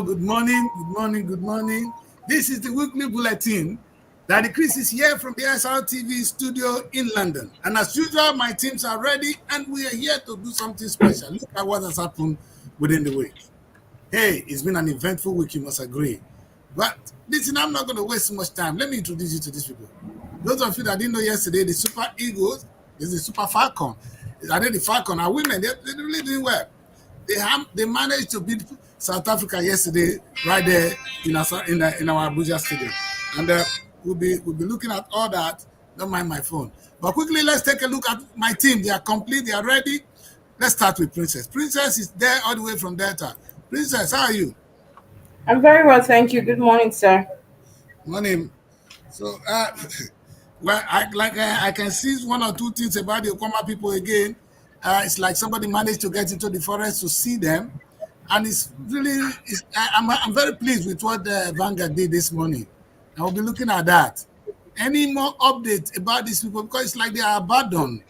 Hello, good morning, good morning, good morning. This is the weekly bulletin that Chris is here from the SRTV studio in London. And as usual, my teams are ready and we are here to do something special. Look at what has happened within the week. Hey, it's been an eventful week, you must agree. But listen, I'm not going to waste so much time. Let me introduce you to these people. Those of you that didn't know yesterday, the Super Eagles is the Super Falcon. I think the Falcon are women. They really doing well. They managed to beat South Africa yesterday right there in our Abuja stadium, and we'll be looking at all that. Don't mind my phone. But quickly, let's take a look at my team. They are complete. They are ready. Let's start with Princess. Princess is there all the way from Delta. Princess, how are you? I'm very well, thank you. Good morning, sir. Morning. So, well, I can see one or two things about the Okoma people again. It's like somebody managed to get into the forest to see them, and it's really. I'm very pleased with what the Vanguard did this morning. I will be looking at that. Any more updates about these people because it's like they are abandoned.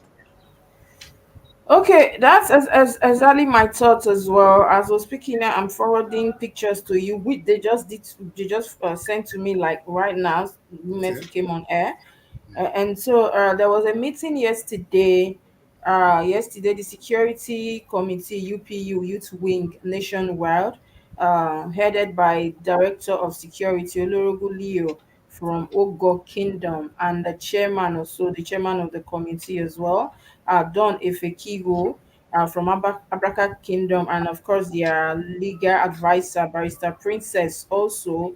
Okay, that's as exactly my thoughts as well. As I was speaking now, I'm forwarding pictures to you. Which they just sent to me like right now. The moment Okay. we came on air, and so there was a meeting yesterday. Yesterday, the Security Committee (UPU) Youth Wing nationwide, headed by Director of Security Olorogu Leo from Ogo Kingdom, and the chairman also, the chairman of the committee as well, Don Efekigo from Abraka Kingdom, and of course their legal advisor, Barrister Princess. Also,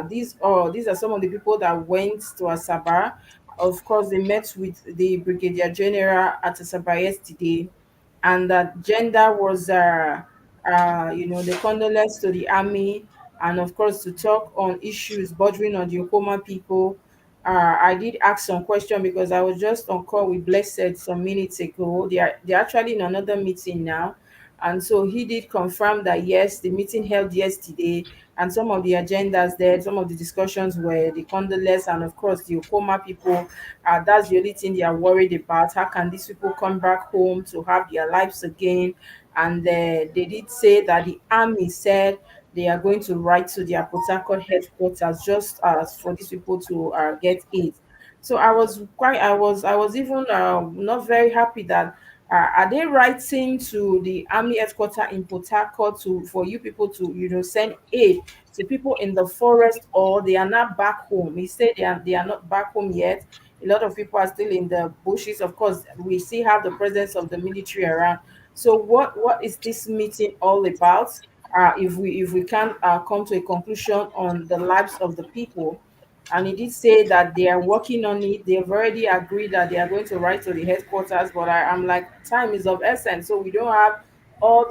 these are some of the people that went to Asaba. Of course, they met with the Brigadier General at Asaba yesterday, and that gender was the condolence to the army, and of course to talk on issues bordering on the Okoma people. I did ask some question because I was just on call with Blessed some minutes ago. They're actually in another meeting now, and so he did confirm that yes, the meeting held yesterday, and some of the agendas there, some of the discussions were the condolence, and of course the Okoma people. That's the only thing they are worried about. How can these people come back home to have their lives again? And they did say that the army said they are going to write to their Port Harcourt headquarters just as for these people to get aid. So I was even not very happy that are they writing to the army headquarters in Port Harcourt to for you people to send aid to people in the forest, or they are not back home? He said they are not back home yet. A lot of people are still in the bushes. Of course, we still have the presence of the military around. So what is this meeting all about? If we can come to a conclusion on the lives of the people, and he did say that they are working on it. They've already agreed that they are going to write to the headquarters, but I'm like, time is of essence, so we don't have all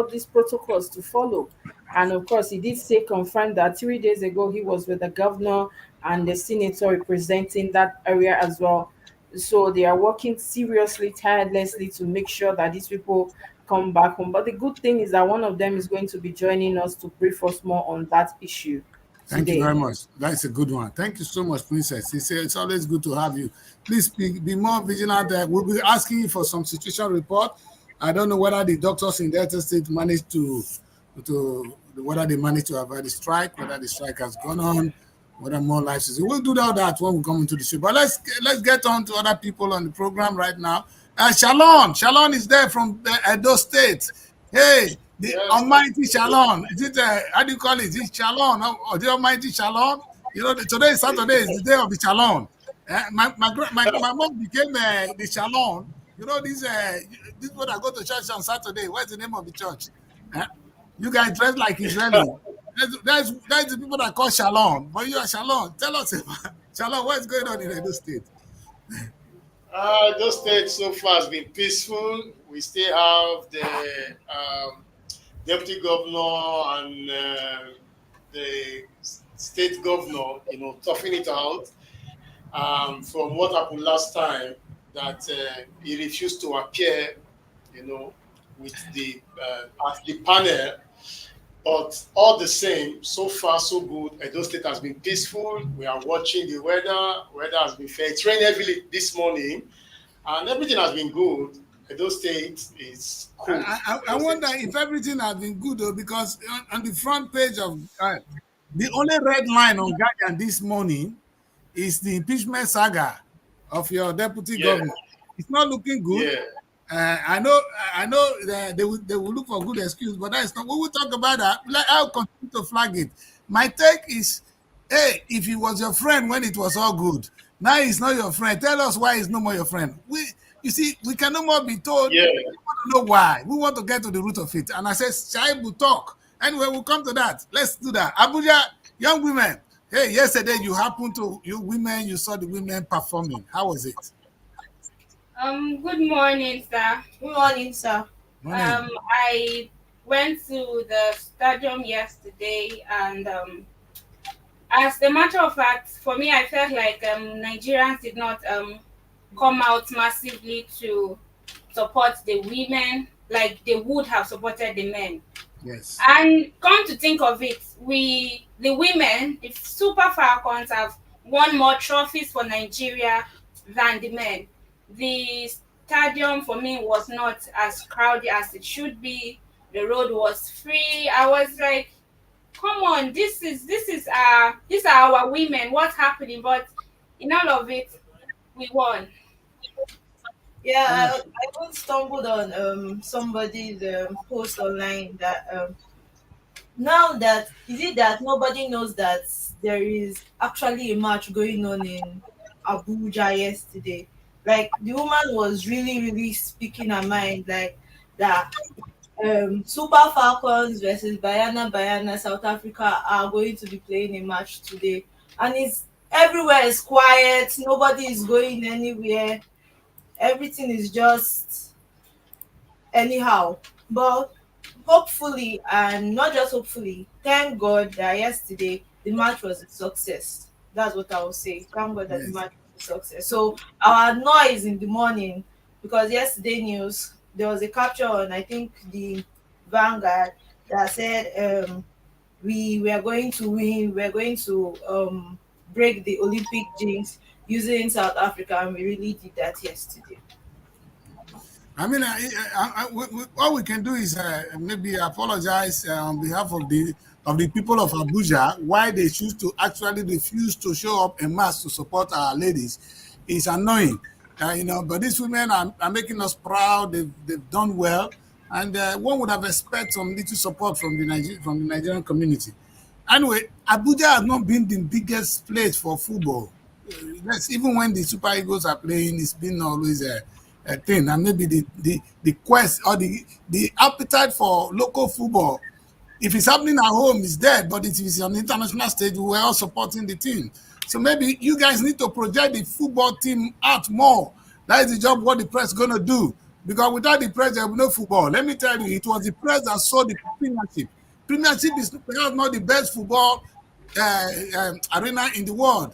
these protocols to follow. And of course, he did say confirm that 3 days ago he was with the governor and the senator representing that area as well. So they are working seriously, tirelessly to make sure that these people come back home. But the good thing is that one of them is going to be joining us to brief us more on that issue Thank you very today. much. That's a good one. Thank you so much, Princess. It's always good to have you. Please be more vigilant. We'll be asking you for some situation report. I don't know whether the doctors in Delta State managed to whether they managed to avoid the strike, whether the strike has gone on, whether more lives is. We'll do all that when we come into the show. But let's get on to other people on the program right now. Shalon is there from Edo State. Hey, the Yes, Almighty Shalom. Is it how do you call it? Is it Shalom or the Almighty Shalom? You know, today is Saturday. Is the day of the Shalom. My mom became the Shalom. You know this one that go to church on Saturday. What's the name of the church? Eh? You guys dress like Israeli. That's the people that call Shalom. But you are Shalom. Tell us about Shalom. What's going on in Edo State? those states so far has been peaceful. We still have the deputy governor and the state governor, toughing it out from what happened last time that he refused to appear, with the at the panel. But all the same, so far so good. Edo State has been peaceful. We are watching the weather. Weather has been fair. It rained heavily this morning, and everything has been good. Edo State is cool. I Edo State wonder is if cool. everything has been good though, because on the front page of the only red line on Guardian this morning is the impeachment saga of your deputy Yeah, governor. It's not looking good. yeah, I know they will look for good excuse, but that is not. We will talk about that. Like, I'll continue to flag it. My take is, hey, if he was your friend when it was all good, now he's not your friend. Tell us why he's no more your friend. You see, we can no more be told. yeah. We want to know why. We want to get to the root of it. And I said, Shaib will talk. Anyway, we'll come to that. Let's do that. Abuja, young women. Hey, yesterday you women, you saw the women performing. How was it? Good morning, sir. Good morning, sir. Morning. I went to the stadium yesterday, and as a matter of fact, for me, I felt like Nigerians did not come out massively to support the women like they would have supported the men. Yes. And come to think of it, the women, the Super Falcons, have won more trophies for Nigeria than the men. The stadium for me was not as crowded as it should be. The road was free. I was like, come on, these are our women. What's happening? But in all of it, we won. Yeah, Uh, I once stumbled on somebody's post online that now that is it that nobody knows that there is actually a match going on in Abuja yesterday. Like the woman was really speaking her mind, like that Super Falcons versus Bayana South Africa are going to be playing a match today, and it's everywhere is quiet. Nobody is going anywhere. Everything is just anyhow. But hopefully, and not just hopefully, thank God that yesterday the match was a success. That's what I will say. Thank God that the yes. match was a success. So our noise in the morning, because yesterday news there was a capture on I think the Vanguard that said we are going to win, we're going to break the Olympic jinx using South Africa, and we really did that yesterday. I mean, all we can do is maybe apologize on behalf of the people of Abuja why they choose to actually refuse to show up en masse to support our ladies. It's annoying, But these women are making us proud. They've done well, and one would have expected some little support from the Nigerian community. Anyway, Abuja has not been the biggest place for football. Yes, even when the Super Eagles are playing, it's been always a thing. And maybe the quest or the appetite for local football, if it's happening at home, is dead. But if it's on the international stage, we're all supporting the team. So maybe you guys need to project the football team out more. That is the job what the press is going to do. Because without the press, there will be no football. Let me tell you, it was the press that saw the Premiership. Premiership is perhaps not the best football arena in the world.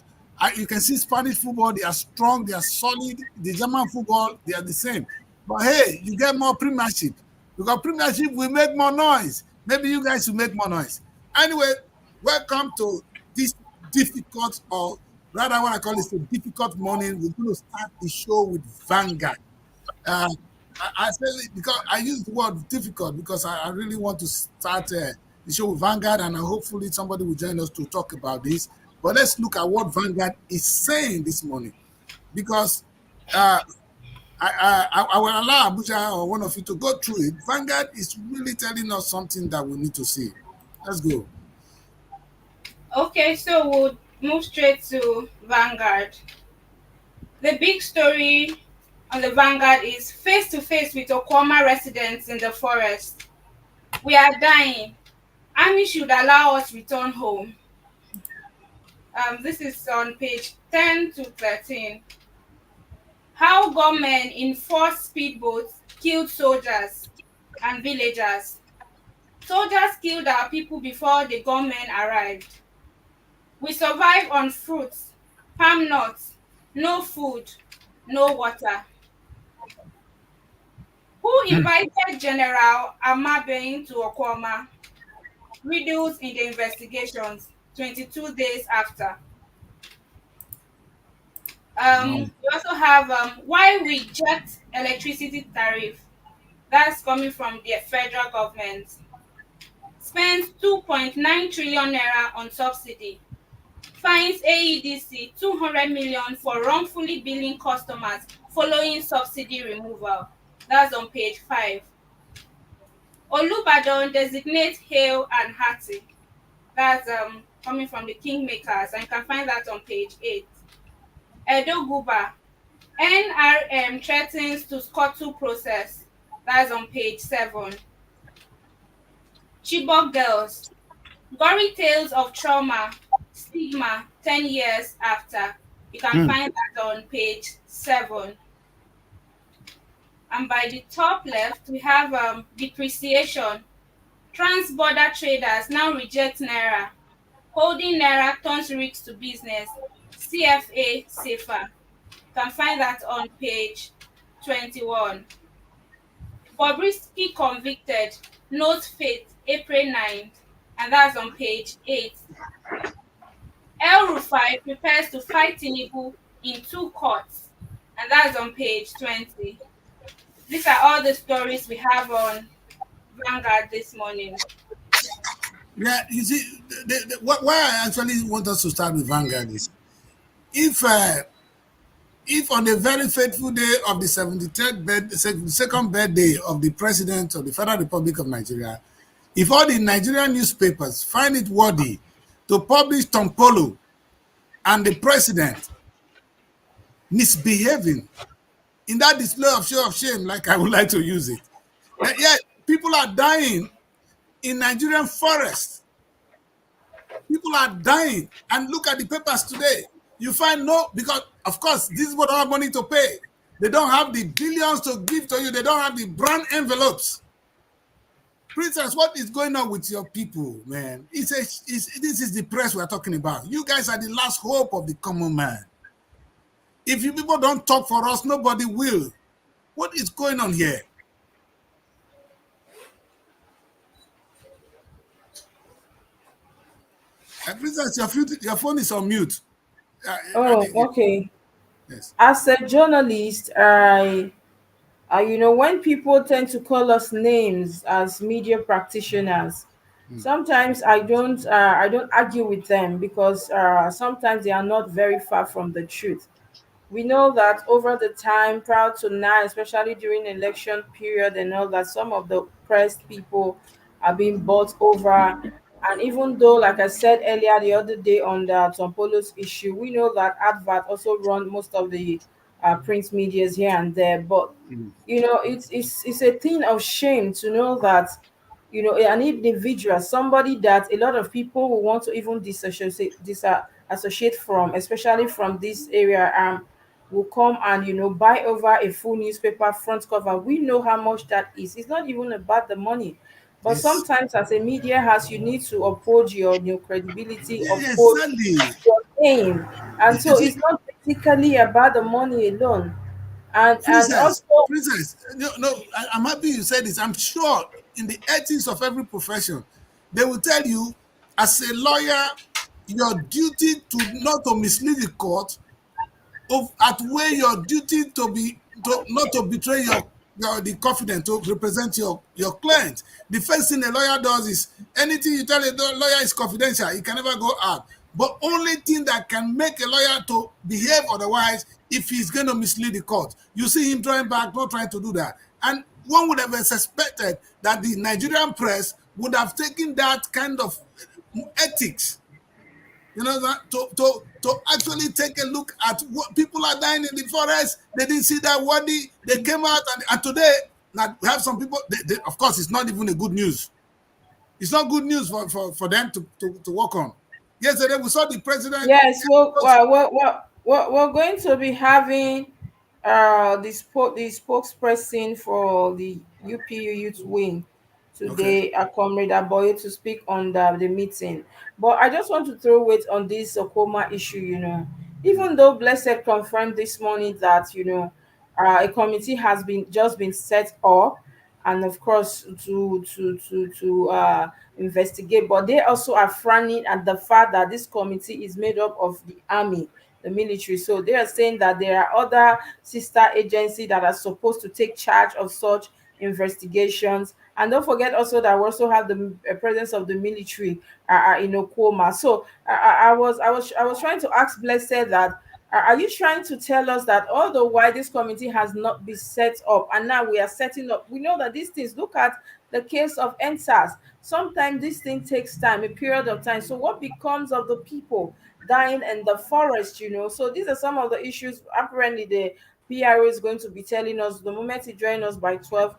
You can see Spanish football, they are strong, they are solid. The German football, they are the same. But hey, you get more Premiership. Because Premiership will make more noise. Maybe you guys will make more noise. Anyway, welcome to this difficult, or rather, what I call it, a difficult morning. We're going to start the show with Vanguard. Uh, I say because I use the word difficult because I really want to start the show with Vanguard, and hopefully somebody will join us to talk about this. But let's look at what Vanguard is saying this morning, because uh, I will allow Abuja or one of you to go through it. Vanguard is really telling us something that we need to see. Let's go. Okay, so we'll move straight to Vanguard. The big story on the Vanguard is face to face with Okwama residents in the forest. We are dying. Army should allow us return home. This is on page 10 to 13. How gunmen in 4 speedboats killed soldiers and villagers. Soldiers killed our people before the gunmen arrived. We survive on fruits, palm nuts, no food, no water. Who invited General Amabein to Okwama? Riddles in the investigations 22 days after. Wow. We also have why reject electricity tariff. That's coming from the federal government. Spends 2.9 trillion naira on subsidy. Fines AEDC 200 million for wrongfully billing customers following subsidy removal. That's on page 5. Olubadan designates Hale and Hattie. That's coming from the Kingmakers, and you can find that on page 8. Edo Guba. NRM threatens to scuttle process. That's on page 7. Chibok girls. Gory tales of trauma, stigma 10 years after. You can Hmm. find that on page 7. And by the top left, we have depreciation. Trans-border traders now reject Naira. Holding Naira turns risks to business. CFA safer. You can find that on page 21. Bobrisky convicted. Note fate, April 9th. And that's on page 8. El Rufai prepares to fight Tinubu in 2 courts. And that's on page 20. These are all the stories we have on Vanguard this morning. Yeah, you see, why I actually want us to start with Vanguard is if uh, if on the very fateful day of the 72nd birthday of the President of the Federal Republic of Nigeria, if all the Nigerian newspapers find it worthy to publish Tompolo and the President misbehaving in that display of show of shame, like I would like to use it, that yet people are dying in Nigerian forests. People are dying. And look at the papers today. You find no, because of course, this is what I have money to pay. They don't have the billions to give to you. They don't have the brand envelopes. Princess, what is going on with your people, man? This is the press we're talking about. You guys are the last hope of the common man. If you people don't talk for us, nobody will. What is going on here? Princess, your phone is on mute. Oh, okay. Yes. As a journalist, when people tend to call us names as media practitioners, sometimes I don't argue with them because sometimes they are not very far from the truth. We know that over the time prior to now, especially during election period and all that, some of the pressed people are being bought over. And even though, like I said earlier the other day on the Tompolo's issue, we know that advert also run most of the print medias here and there. But it's a thing of shame to know that an individual, somebody that a lot of people will want to even disassociate from, especially from this area, will come and buy over a full newspaper front cover. We know how much that is. It's not even about the money, but Yes. sometimes as a media house you need to uphold your credibility, uphold Exactly. your name. And You so see, it's not basically about the money alone. And Princess, also, no, I'm happy you said this. I'm sure in the ethics of every profession, they will tell you, as a lawyer, your duty to not to mislead the court of outweigh your duty to not to betray your the confidence to represent your client. The first thing a lawyer does is anything you tell a lawyer is confidential. It can never go out. But only thing that can make a lawyer to behave otherwise if he's going to mislead the court. You see him drawing back, not trying to do that. And one would have suspected that the Nigerian press would have taken that kind of ethics, that to actually take a look at what people are dying in the forest. They didn't see that worthy. They came out and today now we have some people. Of course, it's not even a good news. It's not good news for them to work on. Yesterday we saw the president. yes, we're going to be having the spokesperson for the UPU Youth Wing Okay. today, Comrade Aboye, to speak on the meeting. But I just want to throw weight on this Okoma issue. Even though Blessed confirmed this morning that a committee has been set up, and of course to investigate, but they also are frowning at the fact that this committee is made up of the army, the military. So they are saying that there are other sister agencies that are supposed to take charge of such investigations. And don't forget also that we also have the presence of the military in Okoma. So I was trying to ask Blessed that, are you trying to tell us that although why this committee has not been set up and now we are setting up, we know that these things, look at the case of NSAS. Sometimes this thing takes time, a period of time. So what becomes of the people dying in the forest, So these are some of the issues apparently the PRO is going to be telling us the moment he joins us by 12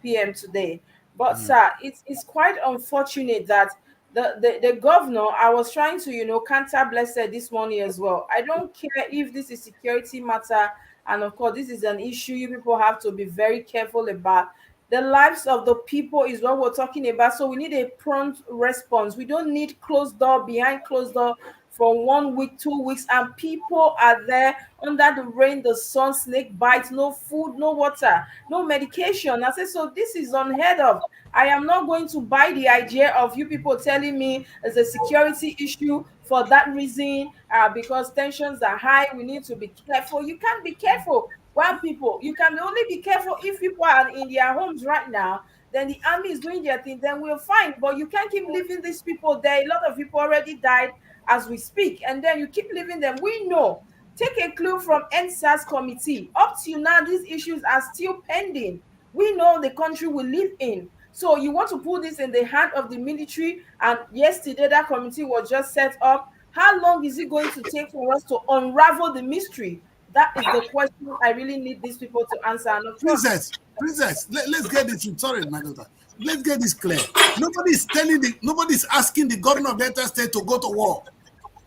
p.m. today. But sir, it's quite unfortunate that the governor, I was trying to counter Blessed this morning as well. I don't care if this is security matter, and of course this is an issue you people have to be very careful about. The lives of the people is what we're talking about, so we need a prompt response. We don't need closed door, behind closed door for 1 week, 2 weeks, and people are there under the rain, the sun, snake bites, no food, no water, no medication. I say, so this is unheard of. I am not going to buy the idea of you people telling me it's a security issue for that reason, because tensions are high. We need to be careful. You can't be careful. Well, people, you can only be careful if people are in their homes right now. Then the army is doing their thing, then we're fine. But you can't keep leaving these people there. A lot of people already died as we speak, and then you keep leaving them. We know. Take a clue from NSAS committee. Up till now, these issues are still pending. We know the country we live in. So you want to put this in the hand of the military, and yesterday that committee was just set up. How long is it going to take for us to unravel the mystery? That is the question I really need these people to answer. And of course, Princess, let's get this. Sorry, my daughter. Let's get this clear. Nobody's asking the governor of Delta State to go to war.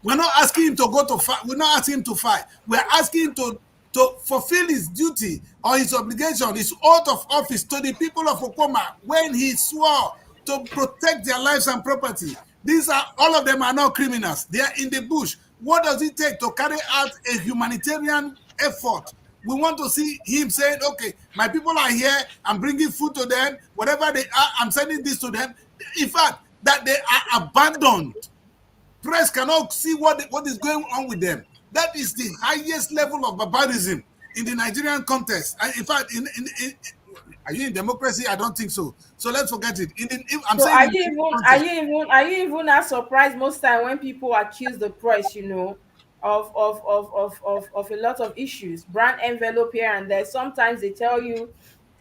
We're not asking him to go to fight. We're not asking him to fight. We're asking him to fulfill his duty or his obligation, his oath of office to the people of Okoma when he swore to protect their lives and property. All of them are not criminals. They are in the bush. What does it take to carry out a humanitarian effort? We want to see him saying, okay, my people are here, I'm bringing food to them, whatever they are, I'm sending this to them. In fact, that they are abandoned. Press cannot see what is going on with them. That is the highest level of barbarism in the Nigerian context. In fact, are you in democracy? I don't think so. So let's forget it. I'm so saying, are you even as surprised most time when people accuse the press, of a lot of issues, brand envelope here and there. Sometimes they tell you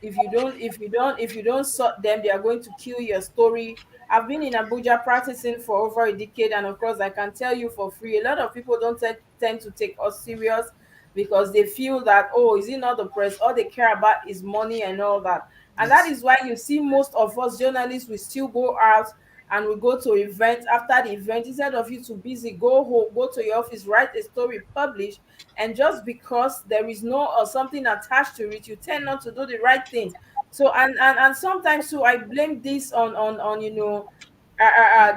if you don't sort them, they are going to kill your story. I've been in Abuja practicing for over a decade, and of course I can tell you for free, a lot of people don't tend to take us serious because they feel that, oh, is it not the press? All they care about is money and all that. And that is why you see most of us journalists, we still go out and we go to events. After the event, instead of you to busy, go home, go to your office, write a story, publish. And just because there is no or something attached to it, you tend not to do the right thing. So and sometimes too, I blame this on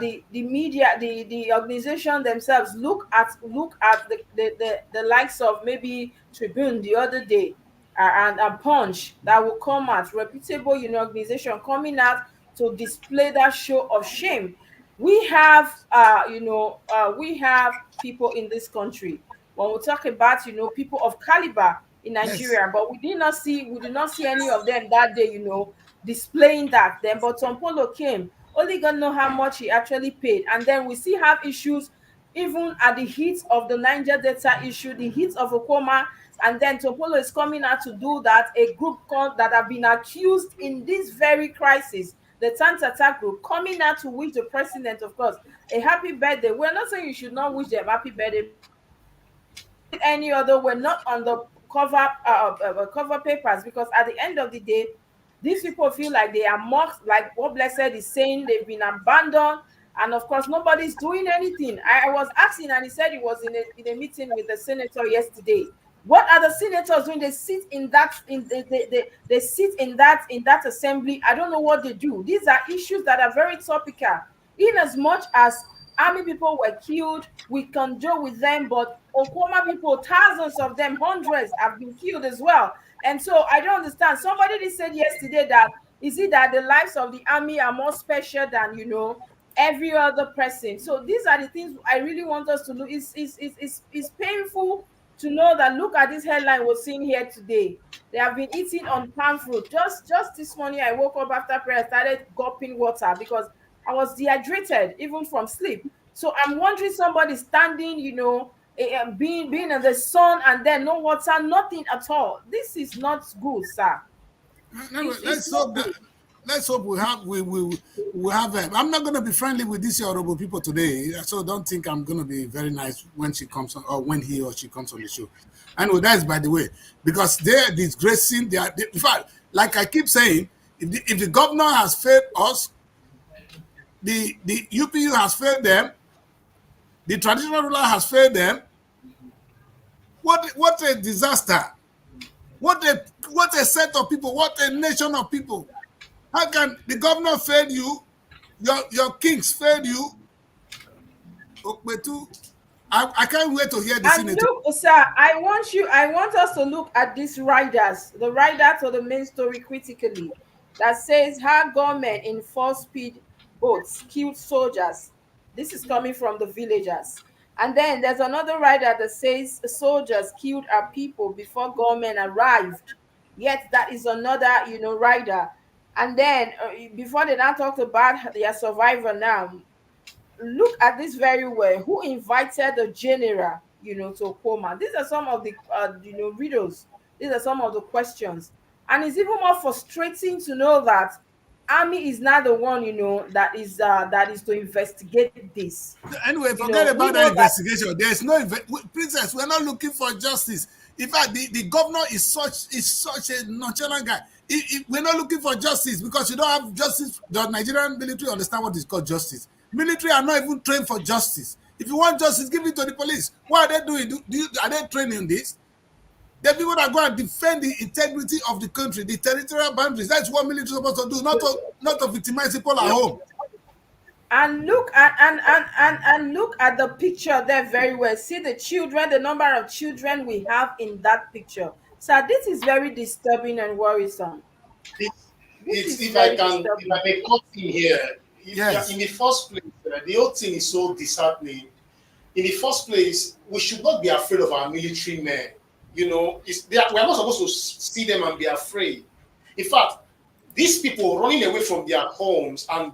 the media, the organization themselves. Look at the likes of maybe Tribune the other day, and Punch, that will come out, reputable organization coming out to display that show of shame. We have people in this country, when we talk about people of caliber in yes, Nigeria, but we did not see any of them that day, displaying that. Then but Tom Polo came, only God know how much he actually paid. And then we still have issues even at the heat of the Niger Delta issue, the heat of Okoma. And then Topolo is coming out to do that. A group that have been accused in this very crisis, the Tant Attack group, coming out to wish the president, of course, a happy birthday. We're not saying you should not wish them happy birthday. Any other, we're not on the cover papers, because at the end of the day, these people feel like they are mocked, like what Blessed is saying, they've been abandoned. And of course nobody's doing anything. I was asking, and he said he was in a meeting with the senator yesterday. What are the senators doing? They sit in that they sit in that assembly. I don't know what they do. These are issues that are very topical. In as much as army people were killed, we condole with them, but Okoma people, thousands of them, hundreds, have been killed as well. And so I don't understand. Somebody said yesterday that, is it that the lives of the army are more special than every other person. So these are the things I really want us to look. It's painful to know that, look at this headline we're seeing here today. They have been eating on palm fruit. Just this morning, I woke up after prayer, started gulping water because I was dehydrated even from sleep. So I'm wondering, somebody standing, being in the sun and then no water, nothing at all. This is not good, sir. Anyway, It's not good. let's hope we have. I'm not going to be friendly with these honorable people today, so don't think I'm going to be very nice when she comes on, or when he or she comes on the show. Anyway, that is by the way, because they're disgracing. In fact, like I keep saying, if the governor has failed us, the UPU has failed them, the traditional ruler has failed them. What a disaster! What a set of people! What a nation of people! How can the governor fail you? Your kings failed you. Okpetu, I can't wait to hear the And senator. look, sir, I want us to look at these riders, the rider to the main story critically, that says how government in 4-speed boats killed soldiers. This is coming from the villagers. And then there's another rider that says soldiers killed our people before government arrived. Yet that is another, rider. And then before they now talked about their survivor now, look at this very well. Who invited the general, to Koma? These are some of the, riddles. These are some of the questions. And it's even more frustrating to know that army is not the one, that is to investigate this. Anyway, forget We about that know that. investigation. There's no princess. We're not looking for justice. In fact, the governor is such a nonchalant guy. We're not looking for justice because you don't have justice. The Nigerian military understand what is called justice. Military are not even trained for justice. If you want justice, give it to the police. What are they doing? Are they training this? The people that go and defend the integrity of the country, the territorial boundaries. That's what military is supposed to do, not to victimize people at home. And look at and look at the picture there very well. See the children, the number of children we have in that picture. So this is very disturbing and worrisome. This It's is if I very can, if I disturbing. may cut in here. Yes. In the first place, the whole thing is so disheartening. In the first place, we should not be afraid of our military men. We're not supposed to see them and be afraid. In fact, these people running away from their homes and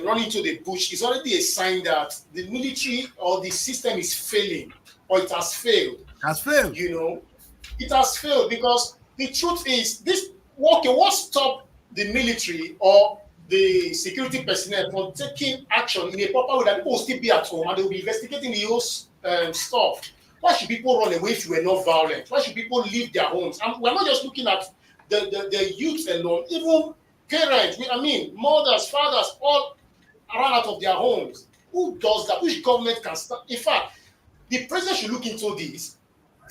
running to the bush is already a sign that the military or the system is failing, or it has failed. Has failed. It has failed because the truth is what stopped the military or the security personnel from taking action in a proper way that people will still be at home and they will be investigating the whole stuff. Why should people run away if you were not violent? Why should people leave their homes? And we're not just looking at the youth alone, even parents, mothers, fathers, all run out of their homes. Who does that? Which government can start? In fact, the president should look into this.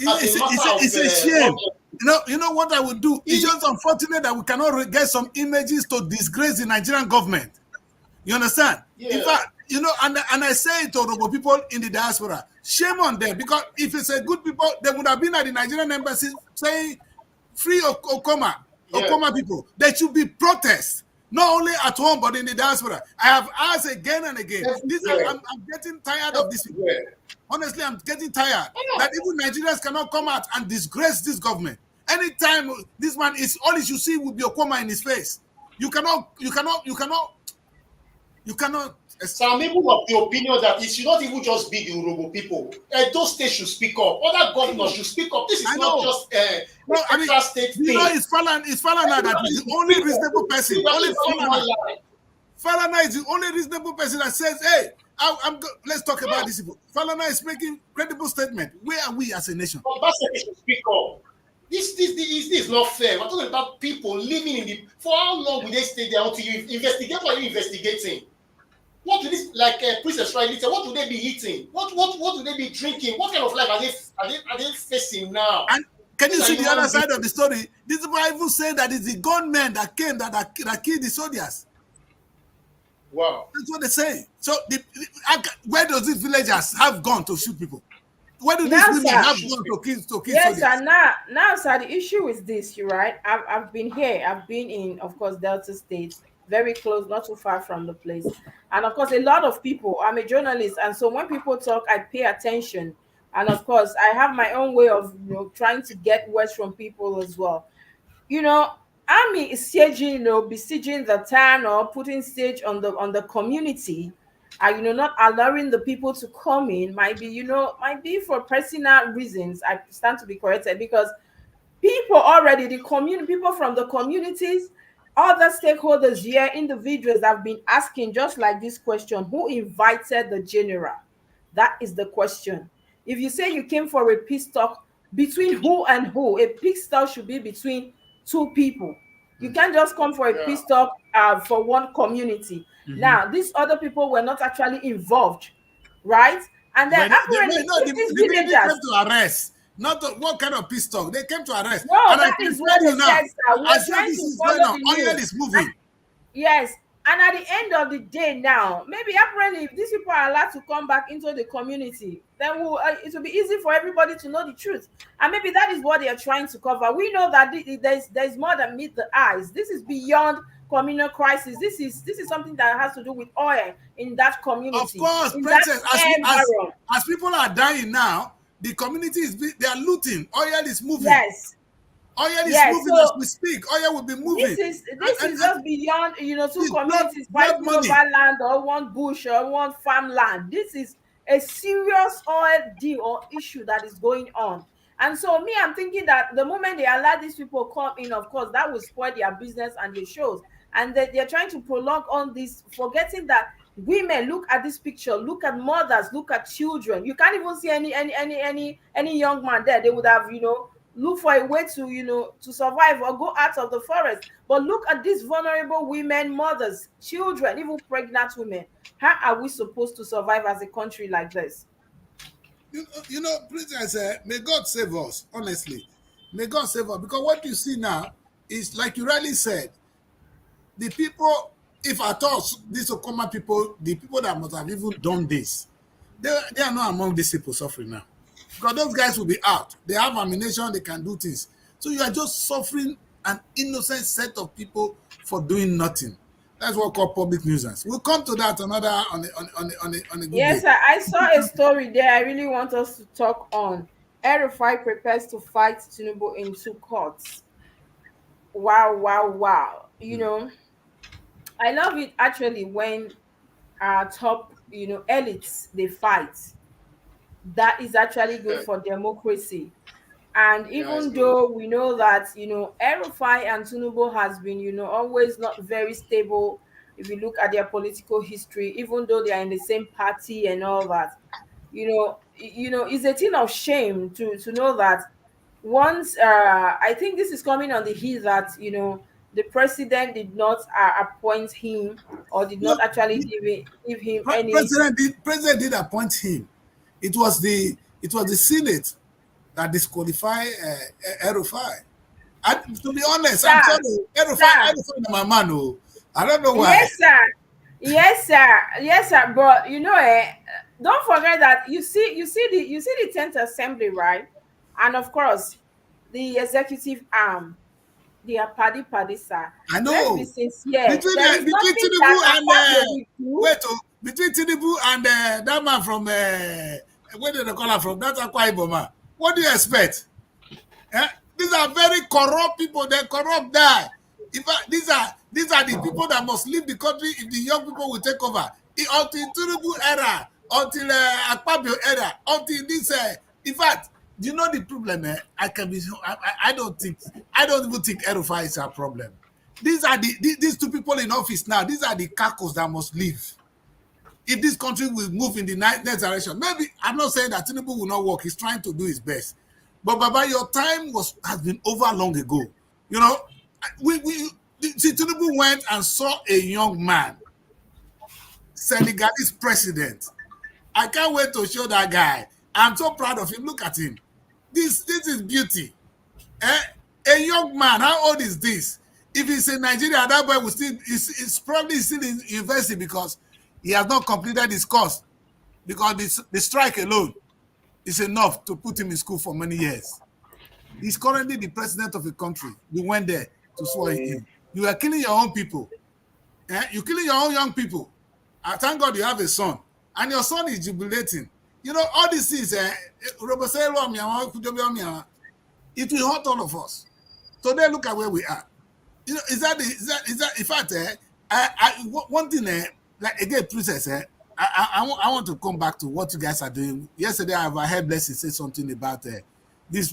It's a shame. You know what I would do? It's just unfortunate that we cannot get some images to disgrace the Nigerian government. You understand? Yeah. In fact, and I say it to Robo people in the diaspora, shame on them, because if it's a good people, they would have been at the Nigerian embassy saying, free Okoma, Okoma people. There should be protests, not only at home, but in the diaspora. I have asked again and again. I'm getting tired of this. Honestly, I'm getting tired that even Nigerians cannot come out and disgrace this government. Anytime this man is, all you should see will be Okoma in his face. You cannot. So I'm even of the opinion that it should not even just be the Urobo people. Those states should speak up. Other governors should speak up. This is not just a state thing. It's Falana that is the only reasonable person. Falana is the only reasonable person that says, hey, let's talk about this. Falana is making credible statement. Where are we as a nation? Ambassador should speak up. This is not fair. We're talking about people living for how long will they stay there until you investigate? What are you investigating? What do this, like Princess Riley said, what do they be eating? What do they be drinking? What kind of life are they facing now? And can you see the other side of the story? These people even say that it's the gunmen that came that killed the soldiers. Wow. That's what they say. So where does these villagers have gone to shoot people? Where do these women have gone to kill yes, soldiers? and now, sir, the issue is this, you're right. I've been here. I've been in, of course, Delta State. very close, not too far from the place. And of course, a lot of people, I'm a journalist, and so when people talk, I pay attention. And of course, I have my own way of trying to get words from people as well. you know army is sieging, besieging the town, or putting siege on the community, and not allowing the people to come in, might be for personal reasons. I stand to be corrected, because people already, the community, people from the communities, other stakeholders here, individuals have been asking just like this question: who invited the general? That is the question. If you say you came for a peace talk, between who and who? A peace talk should be between two people. You can't just come for a Yeah. peace talk for one community. Now, these other people were not actually involved, right? And then But apparently, no, if these the military villagers, came to arrest. Not what kind of peace talk. They came to arrest. no, And I that can is what tell they you now, said, sir. as We're soon as trying this to is going follow on, the oil news. is moving. Yes, and at the end of the day, now maybe apparently, if these people are allowed to come back into the community, then it will be easy for everybody to know the truth. And maybe that is what they are trying to cover. We know that there's more than meet the eyes. This is beyond communal crisis. This is something that has to do with oil in that Of community, course, in that princess, environment. as people are dying now, the community they are looting. Oil is moving. Yes, Oil is yes. moving as So we speak. Oil will be moving. this is just beyond two It's communities blood fighting over money. land, or one bush, or one farmland. This is a serious oil deal or issue that is going on. And so me, I'm thinking that the moment they allow these people come in, of course that will spoil their business and their shows. And they're trying to prolong on this, forgetting that women, look at this picture, look at mothers, look at children. You can't even see any young man there. They would have look for a way to to survive or go out of the forest. But look at these vulnerable women, mothers, children, even pregnant women. How are we supposed to survive as a country like this? Princess, may God save us, honestly. May God save us. Because what you see now is, like you rightly said, the people, if at all, these Okoma people, the people that must have even done this, they are not among these people suffering now. Because those guys will be out. They have ammunition, they can do things. So you are just suffering an innocent set of people for doing nothing. That's what we call public nuisance. We'll come to that another on a good Yes, day. sir. I saw a story there I really want us to talk on. RFI prepares to fight Tinubu in two courts. Wow, wow, wow. I love it actually when our top, elites, they fight. That is actually good for democracy. And Yeah, it's even good. though we know that, Erufai and Tinubu has been, always not very stable, if you look at their political history, even though they are in the same party and all that, it's a thing of shame to know that once, I think this is coming on the heat that, the president did not appoint him, or did not No, actually the give him any. president did appoint him. It was the Senate that disqualified Erufai. To be honest, I'm Sir, sorry, Erufai sir. is my man. Oh, I don't know why. Yes, sir. Yes, sir. Yes, sir. But don't forget that you see the 10th assembly, right? And of course, the executive arm, they are paddy, sir. I Let's be know. sincere. Between There is nothing Tinubu that and Akpabio will do. wait, between Tinubu and that man from where did they call her from? That's Akwa Ibom. What do you expect? Eh? These are very corrupt people. They corrupt die. In fact, these are the people that must leave the country if the young people will take over. Until Tinubu era, until Akpabio era, until this. In fact, do you know the problem? I can be. I don't think. I don't even think Erufai is a problem. These two people in office now. These are the cackles that must leave. If this country will move in the next direction, maybe I'm not saying that Tinubu will not work. He's trying to do his best. But Baba, your time has been over long ago. You know, we see Tinubu went and saw a young man, Senegalese president. I can't wait to show that guy. I'm so proud of him. Look at him. This is beauty. Eh? A young man, how old is this? If he's in Nigeria, that boy will still is probably still in university because he has not completed his course. Because the strike alone is enough to put him in school for many years. He's currently the president of a country. You went there to swear in. You are killing your own people. You're killing your own young people. Thank God you have a son, and your son is jubilating. You know, all these things, it will hurt all of us. So then look at where we are. You know, is that in fact, one thing, like again, Princess, I want to come back to what you guys are doing. Yesterday, I heard Blessing say something about this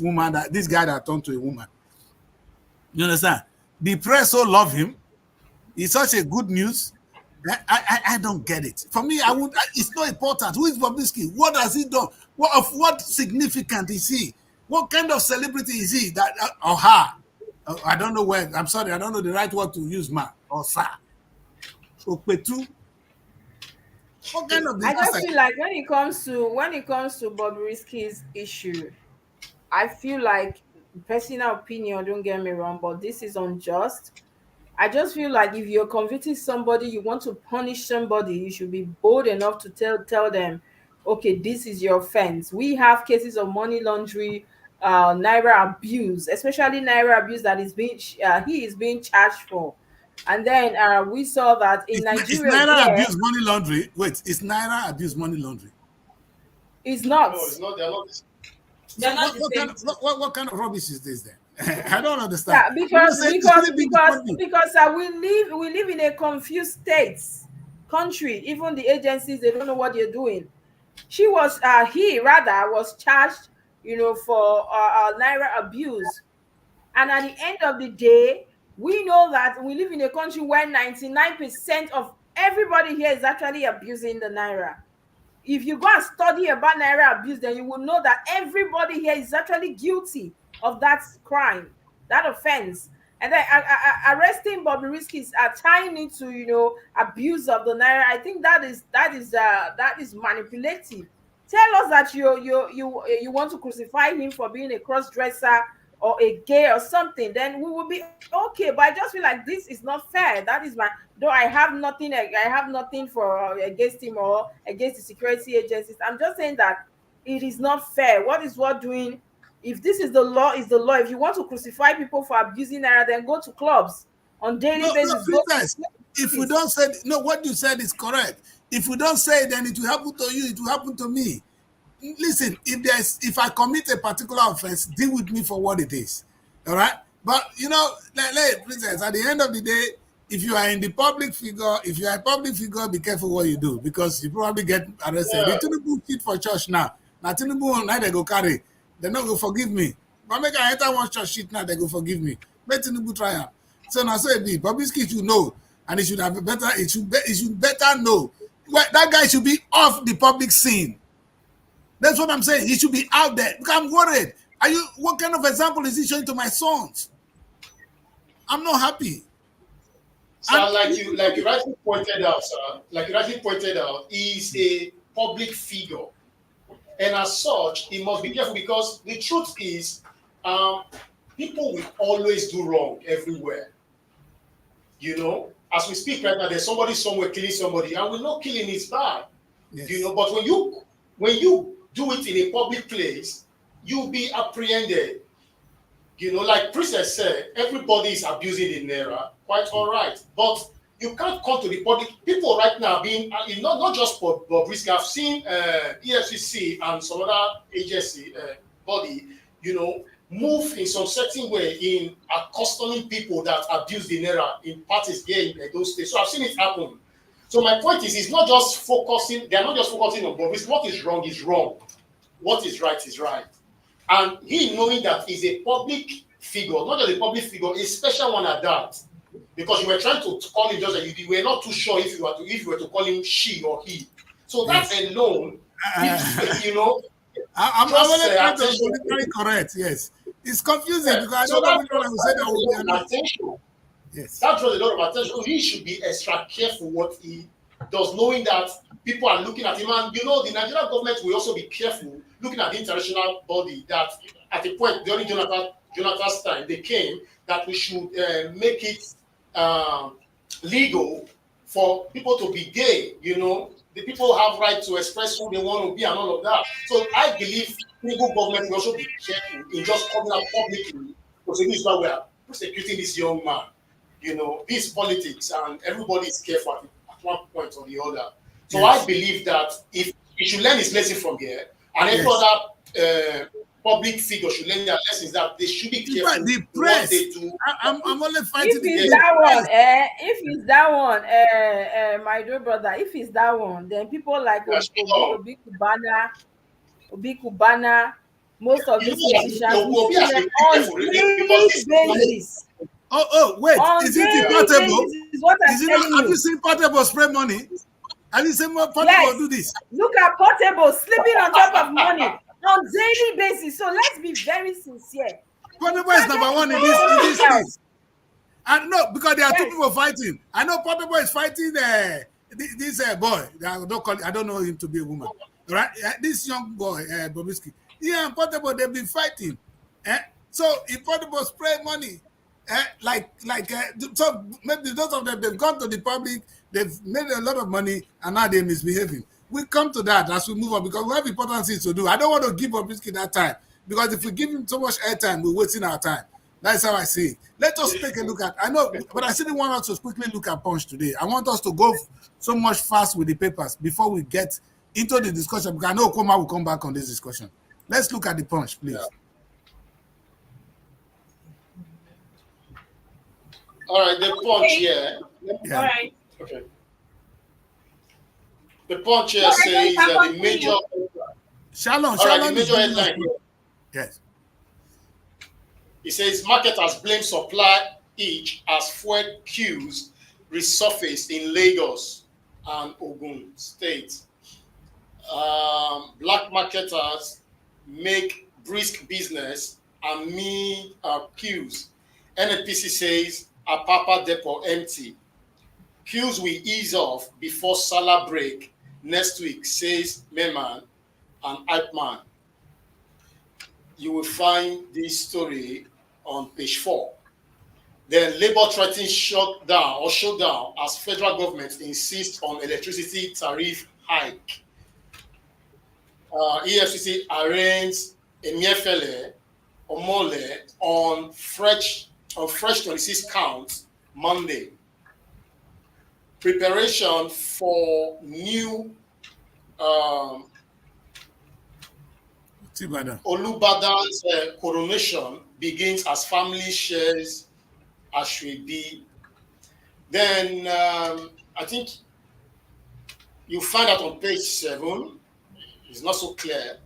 guy that turned to a woman. You understand? The press so love him. It's such a good news. I don't get it. For me, it's not important. Who is Bobrisky? What has he done? What significant is he? What kind of celebrity is he that or her? I don't know where. I'm sorry, I don't know the right word to use, ma or sir. Okpetu. What kind of I just disaster? feel like when it comes to Bobrisky's issue, I feel like personal opinion, don't get me wrong, but this is unjust. I just feel like if you're convicting somebody, you want to punish somebody, you should be bold enough to tell them, okay, this is your offense. We have cases of money laundering, naira abuse, especially naira abuse that he is being charged for. And then we saw that in It's Nigeria Naira here abuse money laundry. Wait, it's Naira abuse money laundry. is not. No, it's not. They're not. So They're not the same thing. what kind of rubbish is this then? I don't understand. Yeah, You know, say it's really big country. we live in a confused state country. Even the agencies, they don't know what they're doing. He rather was charged, for naira abuse. And at the end of the day, we know that we live in a country where 99% of everybody here is actually abusing the naira. If you go and study about naira abuse, then you will know that everybody here is actually guilty of that crime, that offense. And then arresting Bobrisky is tying it to abuse of the naira. I think that is manipulative. Tell us that you want to crucify him for being a cross dresser or a gay or something, then we will be okay. But I just feel like this is not fair. That is my though I have nothing for against him or against the security agencies. I'm just saying that it is not fair. What is what doing? If this is the law, is the law. If you want to crucify people for abusing naira, then go to clubs on daily No, basis. Princess, if we don't say no, what you said is correct. If we don't say it, then it will happen to you, it will happen to me. Listen, if I commit a particular offense, deal with me for what it is. All right? But Princess, at the end of the day, if you are in the public figure, if you are a public figure, be careful what you do because you probably get arrested. Yeah. The Tinubu fit for church now. Now Tinubu now they go carry. They not go forgive me. But make I enter one church shit now, they go forgive me. Make Tinubu try am. So now so it be. Bobrisky should know, and it should have better. It should better know. Well, that guy should be off the public scene. That's what I'm saying. He should be out there. Because I'm worried. What kind of example is he showing to my sons? I'm not happy. Sir, like you rightly pointed out, he's a public figure. And as such, he must be careful because the truth is, people will always do wrong everywhere. As we speak right now, there's somebody somewhere killing somebody, and we know killing is bad. Yes. But when you do it in a public place, you'll be apprehended. Like Princess said, everybody is abusing the naira. Quite all right, but you can't come to the public. People right now being not just for Bobrisky. I've seen EFCC and some other agency body, move in some certain way in accustoming people that abuse the naira in parties here in those states. So I've seen it happen. So my point is, it's not just focusing. They are not just focusing on Bobrisky. What is wrong is wrong. What is right is right. And he knowing that he's a public figure, not just a public figure, a special one at that. Because you were trying to call him just that you were not too sure if you were to call him she or he. So that alone, I'm trying to be very correct. Yes, it's confusing because I don't know which one I will say that will be attention. Yes, That draws a lot of attention. He should be extra careful what he does, knowing that people are looking at him. And the Nigerian government will also be careful looking at the international body that at a point during Jonathan's time, they came that we should make it legal for people to be gay. The people have right to express who they want to be and all of that. So I believe Tinubu government will also be careful in just coming out publicly to say this is why we are prosecuting this young man. this politics, and everybody is careful at one point or the other. So Yes. I believe that if he should learn his lesson from here, and every Yes. other public figure should learn their lessons, that they should be careful The what press. they do. I'm only fighting If it's the that press. one, if it's that one, my dear brother, if it's that one, then people like Obi Kubana, most of these musicians, we see them on daily basis. Wait, On is it daily Portable? basis is what I'm Is it telling not, have you. you seen Portable spray money? Have you seen Portable Yes. do this? Look at Portable sleeping on top of money on daily basis. So let's be very sincere. Portable is number one in this thing. And no, because there are two people fighting. I know Portable is fighting this boy. I don't know him to be a woman. Right? This young boy, Bobrisky. Yeah, and Portable, they've been fighting. So if Portable spray money, so maybe those of them, they've gone to the public, they've made a lot of money, and now they're misbehaving. We come to that as we move on, because we have important things to do. I don't want to give Bobrisky that time, because if we give him so much airtime, we're wasting our time. That's how I see it. Let us take a look at, I know, but I still want us to quickly look at Punch today. I want us to go so much fast with the papers before we get into the discussion, because I know Koma will come back on this discussion. Let's look at the Punch, please. Yeah. All right, the Punch here. Yeah. All right. Okay. The Punch here says that the major. Shalom, All right, the Shalom. major headline here. Yes. It says marketers blame supply each as fuel queues resurfaced in Lagos and Ogun State. Black marketers make brisk business amid queues. NNPC says Apapa depot empty. Queues will ease off before Salah break next week, says Meman and Hypeman. You will find this story on page 4. Then Labour threatens shutdown as federal government insists on electricity tariff hike. EFCC arraigns Emefiele Omole on fresh 26 counts Monday. Preparation for new Olubadan's coronation begins as family shares Ashwebi. Then I think you find that on page 7. It's not so clear.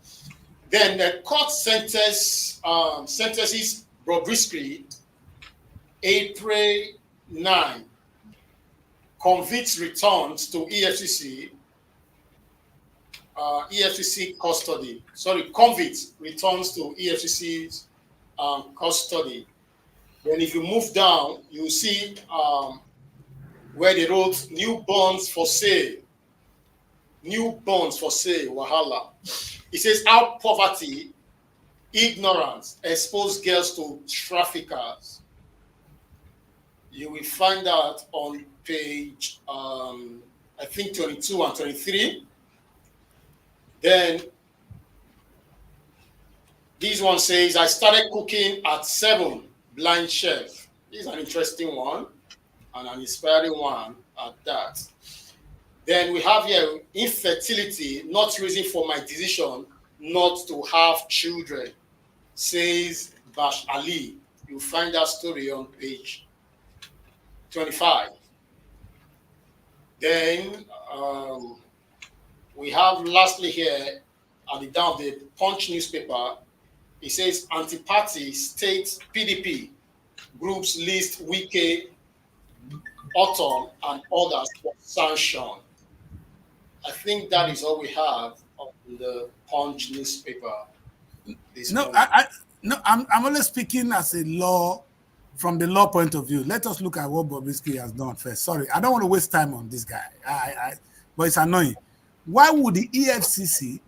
Then the court sentences Bobrisky April 9. Convicts returns to EFCC. EFCC custody. Convict returns to EFCC's custody. Then if you move down, you see where they wrote new bonds for sale. New bonds for sale, wahala. It says how poverty, ignorance expose girls to traffickers. You will find that on page, I think 22 and 23. Then this one says, I started cooking at 7, blind chef. This is an interesting one and an inspiring one at that. Then we have here infertility, not reason for my decision not to have children, says Bash Ali. You'll find that story on page 25. Then we have lastly here at the down of the Punch newspaper, it says anti-party state PDP groups list Wike, Autumn, and others for sanction. I think that is all we have on the Punch newspaper. I'm only speaking as a law, from the law point of view. Let us look at what Bobrisky has done first. Sorry, I don't want to waste time on this guy. But it's annoying. Why would the EFCC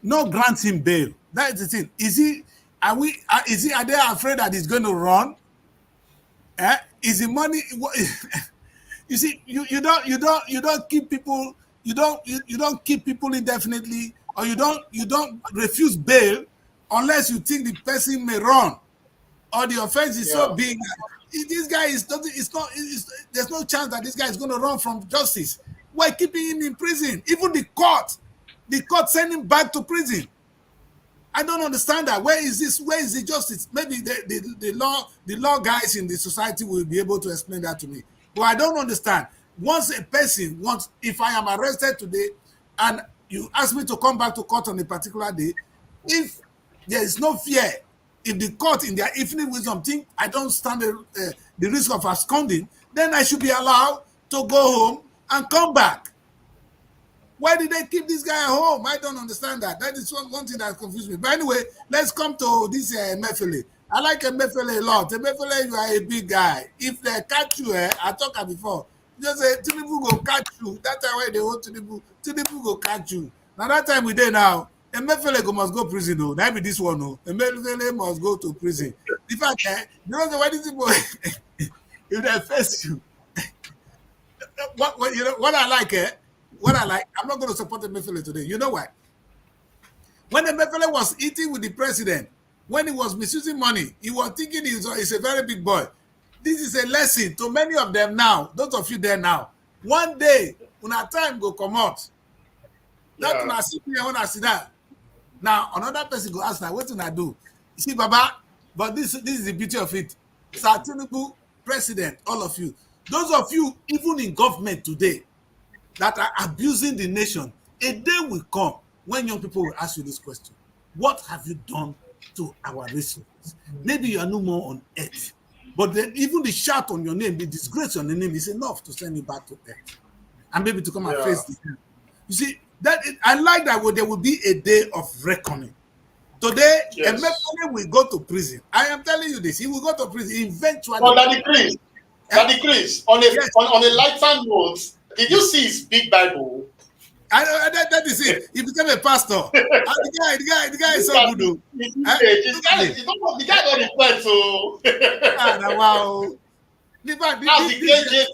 not grant him bail? That is the thing. Are they afraid that he's going to run? Is the money? You see, you don't keep people. You don't keep people indefinitely, or you don't refuse bail unless you think the person may run, or the offense is so big This guy is doesn't. It's not. There's no chance that this guy is going to run from justice. We're keeping him in prison. Even the court sent him back to prison. I don't understand that. Where is this? Where is the justice? Maybe the law guys in the society will be able to explain that to me. But I don't understand. Once a person wants, if I am arrested today and you ask me to come back to court on a particular day, if there is no fear, if the court in their infinite wisdom think I don't stand the risk of absconding, then I should be allowed to go home and come back. Why did they keep this guy at home? I don't understand that. That is one thing that confused me. But anyway, let's come to this Emefiele. I like Emefiele a lot. Emefiele, you are a big guy. If they catch you, I talked before, just say, Tinubu go catch you. That time when they hold Tinubu go catch you. Now that time we dey now, Emefiele must go prison. No, that be this one. No, Emefiele must go to prison. In fact, you know why this people, if they face you, what I like, I'm not going to support Emefiele today. You know why? When Emefiele was eating with the president, when he was misusing money, he was thinking he's a very big boy. This is a lesson to many of them now. Those of you there now. One day, when our time go come out, that when I sit here, when I see that, now another person go ask, now what can I do? You see, Baba, but this is the beauty of it. Sir Tinubu, president, all of you. Those of you, even in government today, that are abusing the nation, a day will come when young people will ask you this question. What have you done to our resources? Maybe you are no more on earth. But then even the shout on your name, the disgrace on your name is enough to send you back to earth. And maybe to come and face this. You see, I like that there will be a day of reckoning. Today, Emefiele will go to prison. I am telling you this. He will go to prison eventually. But that Chris, on a lighter note, did you see his big Bible? That is it. He became a pastor. The guy is so good. The guy got his point, so. Wow. That's the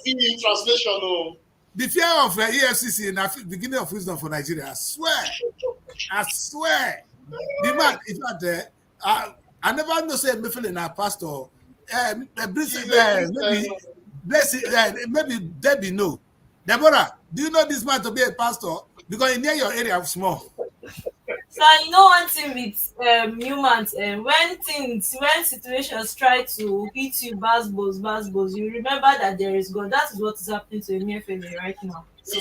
KJV translation. The fear of EFCC in the beginning of wisdom for Nigeria. I swear. The man, in fact, I never know say Emefiele na pastor. Maybe Debbie know. Deborah, do you know this man to be a pastor? Because in near your area small. So you know one thing with humans, when situations try to hit you, bass, you remember that there is God. That is what is happening to Emefiele right now. So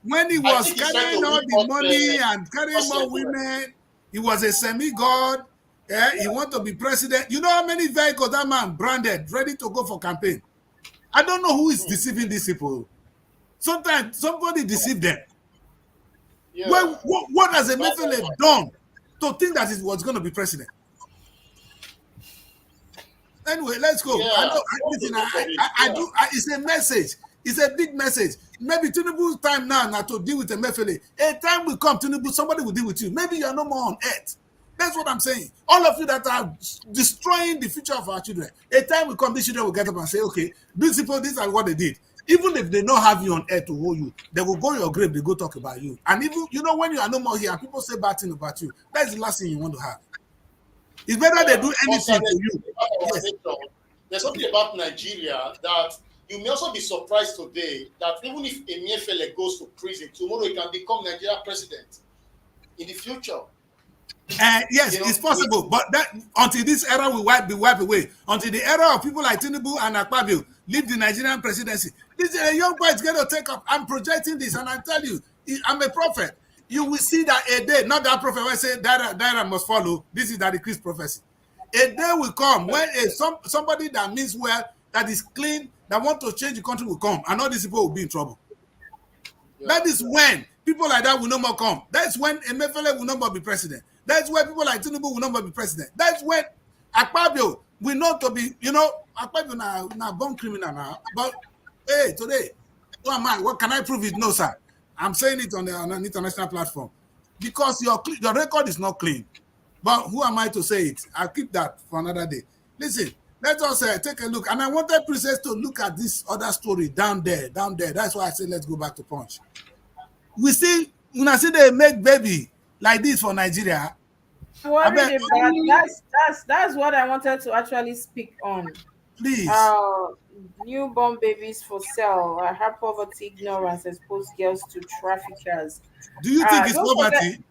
when he was carrying all the money and carrying more women, he was a semi-god. He want to be president. You know how many vehicles that man branded, ready to go for campaign? I don't know who is deceiving these people. Sometimes somebody deceived them. Yeah. What has Emefiele done to think that he was going to be president? Anyway, let's go. Yeah. It's a message. It's a big message. Maybe Tinubu's time now to deal with Emefiele. A time will come, Tinubu, somebody will deal with you. Maybe you are no more on earth. That's what I'm saying. All of you that are destroying the future of our children, a time will come, these children will get up and say, okay, these people, these are what they did. Even if they don't have you on earth to hold you, they will go to your grave, they go talk about you. And even, when you are no more here, people say bad things about you. That's the last thing you want to have. It's better they do anything to you. Yes. There's something about Nigeria that you may also be surprised today that even if Emefiele goes to prison, tomorrow he can become Nigeria president in the future. Yes, it's possible, but that until this era will be wiped away, until the era of people like Tinubu and Akpabio leave the Nigerian presidency, this is a young boy is going to take up. I'm projecting this, and I tell you, I'm a prophet. You will see that a day, not that prophet when say that must follow. This is that the Christ prophecy. A day will come when somebody that means well, that is clean, that want to change the country will come, and all these people will be in trouble. Yeah. That is when people like that will no more come. That's when Emefiele will no more be president. That's why people like Tinubu will not be president. That's when Akpabio will not to be, Akpabio now born criminal now. But hey, today, who am I? What can I prove it? No, sir. I'm saying it on an international platform. Because your record is not clean. But who am I to say it? I'll keep that for another day. Listen, let us take a look. And I wanted Princess to look at this other story down there. That's why I said let's go back to Punch. We see, when I see they make baby like this for Nigeria, I worried beg, about that's what I wanted to actually speak on. please. Uh, Newborn babies for sale. How poverty ignorance expose girls to traffickers. Do you think it's Don't forget. poverty?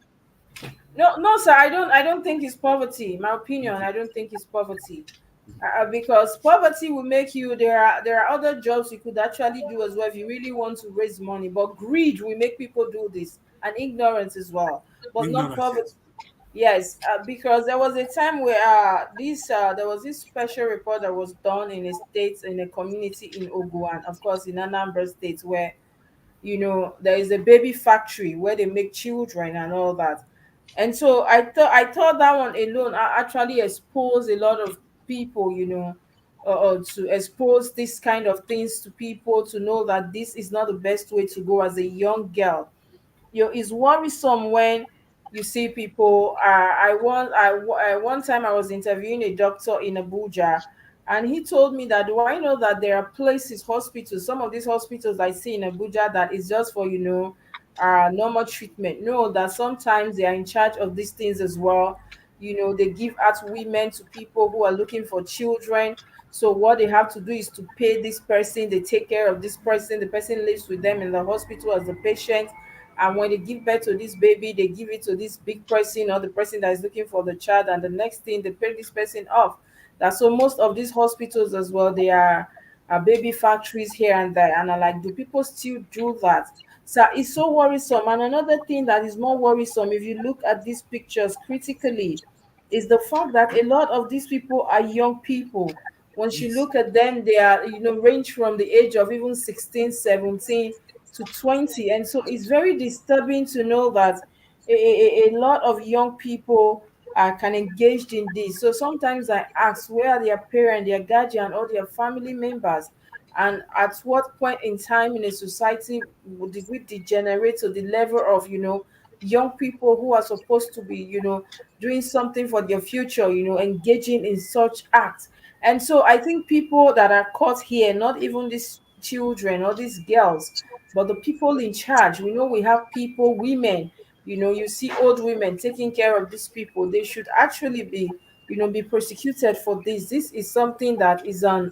No, no, sir. I don't think it's poverty. My opinion. I don't think it's poverty. Because poverty will make you. There are other jobs you could actually do as well if you really want to raise money. But greed will make people do this, and ignorance as well. But not Ignorance, poverty. yes. Yes, because there was a time where this there was this special report that was done in a state in a community in Oguan, of course in Anambra State, where there is a baby factory where they make children and all that. And so I thought that one alone actually exposed a lot of people, to expose this kind of things to people to know that this is not the best way to go as a young girl. It's worrisome when you see people. One time I was interviewing a doctor in Abuja, and he told me that, do I know that there are places, hospitals, some of these hospitals I see in Abuja, that is just for normal treatment. No, that sometimes they are in charge of these things as well. They give out women to people who are looking for children. So what they have to do is to pay this person, they take care of this person, the person lives with them in the hospital as a patient. And when they give birth to this baby, they give it to this big person or the person that is looking for the child, and the next thing they pay this person off. That so most of these hospitals as well, they are baby factories here and there. And I like, do people still do that? So it's so worrisome. And another thing that is more worrisome, if you look at these pictures critically, is the fact that a lot of these people are young people. Once you Yes. look at them, they are, range from the age of even 16, 17 to 20. And so it's very disturbing to know that a lot of young people can engaged in this. So sometimes I ask, where are their parents, their guardian, or their family members? And at what point in time in a society did we degenerate to the level of, young people who are supposed to be, doing something for their future, engaging in such acts? And so I think people that are caught here, not even these children or these girls, but the people in charge. We know we have people, women, you see old women taking care of these people. They should actually be prosecuted for this. This is something that is on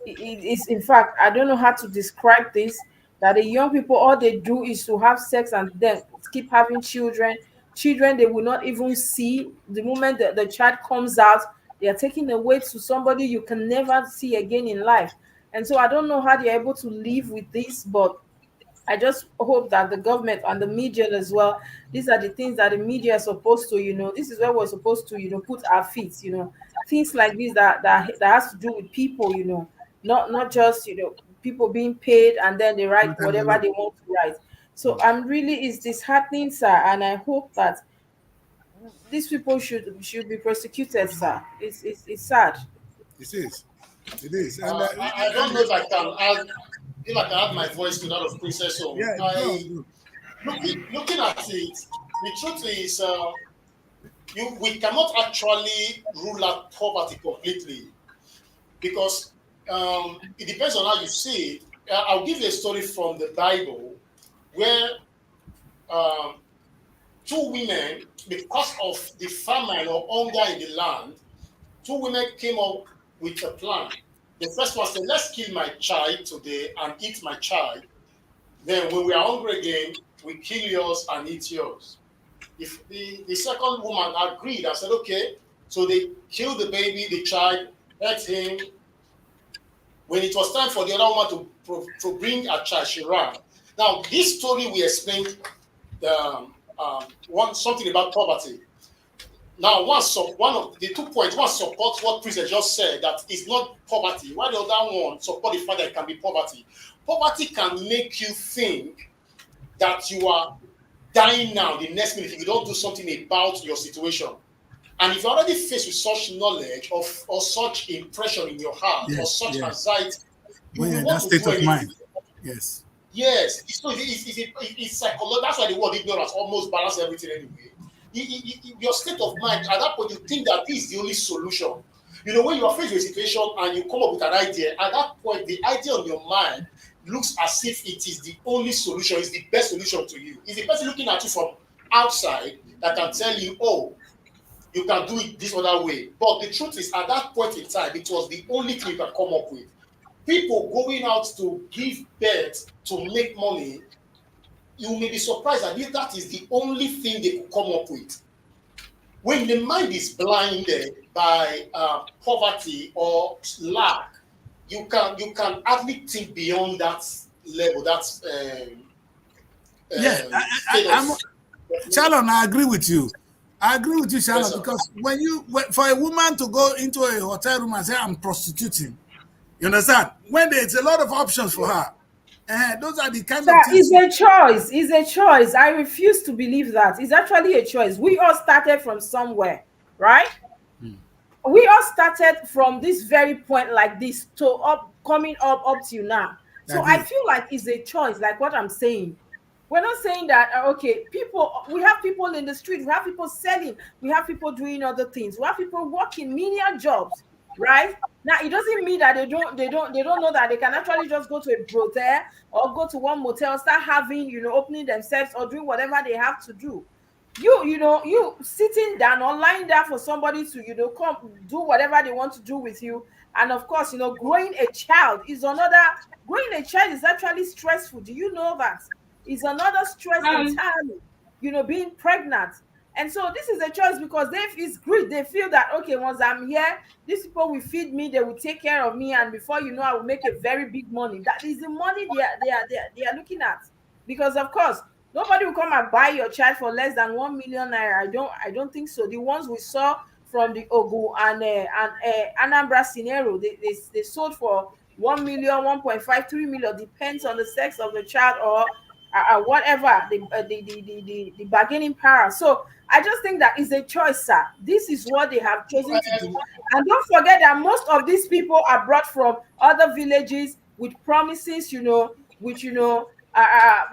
it is, in fact, I don't know how to describe this, that the young people, all they do is to have sex and then keep having children they will not even see. The moment that the child comes out, they are taken away to somebody you can never see again in life. And so I don't know how they're able to live with this, but I just hope that the government and the media as well, these are the things that the media is supposed to, this is where we're supposed to, put our feet, things like this that has to do with people, not just, people being paid and then they write Not whatever envelope. they want to write. So I'm really is disheartening, sir, and I hope that these people should be prosecuted, sir. It's sad. It is. It is. I don't know if I can add my voice to that of Princess Home. Yeah, go on, go. Looking at it, the truth is, we cannot actually rule out poverty completely because it depends on how you see it. I'll give you a story from the Bible where um, two women, because of the famine or hunger in the land, two women came up with a plan. The first one said, let's kill my child today and eat my child. Then when we are hungry again, we kill yours and eat yours. If the second woman agreed and said, okay, so they killed the baby, the child, ate him. When it was time for the other woman to bring a child, she ran. Now, this story we explained something about poverty. Now, one of the 2 points, one supports what Princess just said, that it's not poverty. While the other one support the fact that it can be poverty. Poverty can make you think that you are dying now the next minute if you don't do something about your situation. And if you're already faced with such knowledge or such impression in your heart or Yes, such yes. anxiety, you When you're will in want that to state do of anything. mind. Yes. Yes, it's psychological. That's why the word ignorance almost balances everything anyway. Your state of mind, at that point, you think that this is the only solution. When you are faced with a situation and you come up with an idea, at that point, the idea on your mind looks as if it is the only solution, is the best solution to you. It's the person looking at you from outside that can tell you, oh, you can do it this other way. But the truth is, at that point in time, it was the only thing you can come up with. People going out to give birth to make money, you may be surprised that if that is the only thing they could come up with. When the mind is blinded by poverty or lack, you can hardly think beyond that level. That's yeah. Shalom, I agree with you. I agree with you, Shalom, yes, because for a woman to go into a hotel room and say I'm prostituting, you understand? When there's a lot of options for her, those are the kind of things. It's a choice. It's a choice. I refuse to believe that. It's actually a choice. We all started from somewhere, right? We all started from this very point like this to coming up to now. So I feel like it's a choice, like what I'm saying. We're not saying that, okay, we have people in the street, we have people selling, we have people doing other things, we have people working menial jobs, right? Now, it doesn't mean that they don't know that they can actually just go to a brothel or go to one motel, start having, opening themselves or doing whatever they have to do. You sitting down or lying down for somebody to, come do whatever they want to do with you. And of course, growing a child is actually stressful. Do you know that? It's another stress entirely, being pregnant. And so this is a choice because it's greed. They feel that, okay, once I'm here, these people will feed me, they will take care of me, and before you know, I will make a very big money. That is the money they are looking at. Because of course, nobody will come and buy your child for less than 1 million naira. I don't think so. The ones we saw from the Ogu and Anambra scenario, they sold for 1 million, 1.5, 3 million, depends on the sex of the child or whatever the bargaining power. So I just think that is a choice, sir. This is what they have chosen to do. And don't forget that most of these people are brought from other villages with promises, which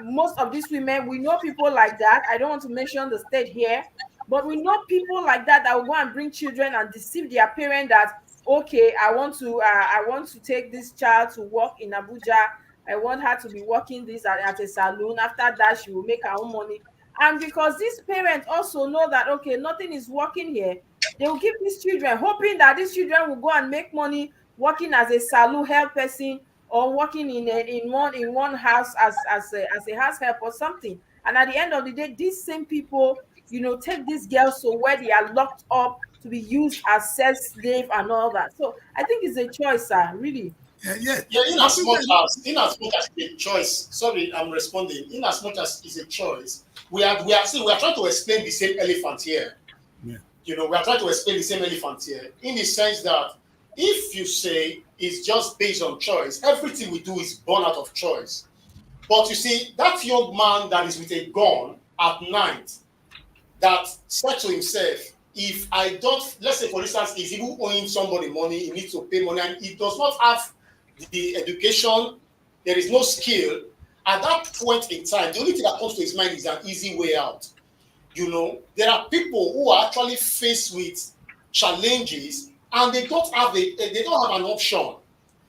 most of these women, we know people like that. I don't want to mention the state here, but we know people like that will go and bring children and deceive their parent that, okay, I want to take this child to work in Abuja. I want her to be working this at a salon. After that, she will make her own money. And because these parents also know that, okay, nothing is working here, they will give these children, hoping that these children will go and make money working as a salon help person or working in one house as a house help or something. And at the end of the day, these same people, take these girls so where they are locked up to be used as sex slave and all that. So I think it's a choice, sir, really. Yeah. In as much as a choice, sorry, I'm responding. In as much as it's a choice, we are trying to explain the same elephant here. Yeah. We are trying to explain the same elephant here in the sense that if you say it's just based on choice, everything we do is born out of choice. But you see, that young man that is with a gun at night that said to himself, if I don't, let's say for instance, he's even owing somebody money, he needs to pay money, and he does not have the education, there is no skill. At that point in time, the only thing that comes to his mind is an easy way out. There are people who are actually faced with challenges and they don't have an option.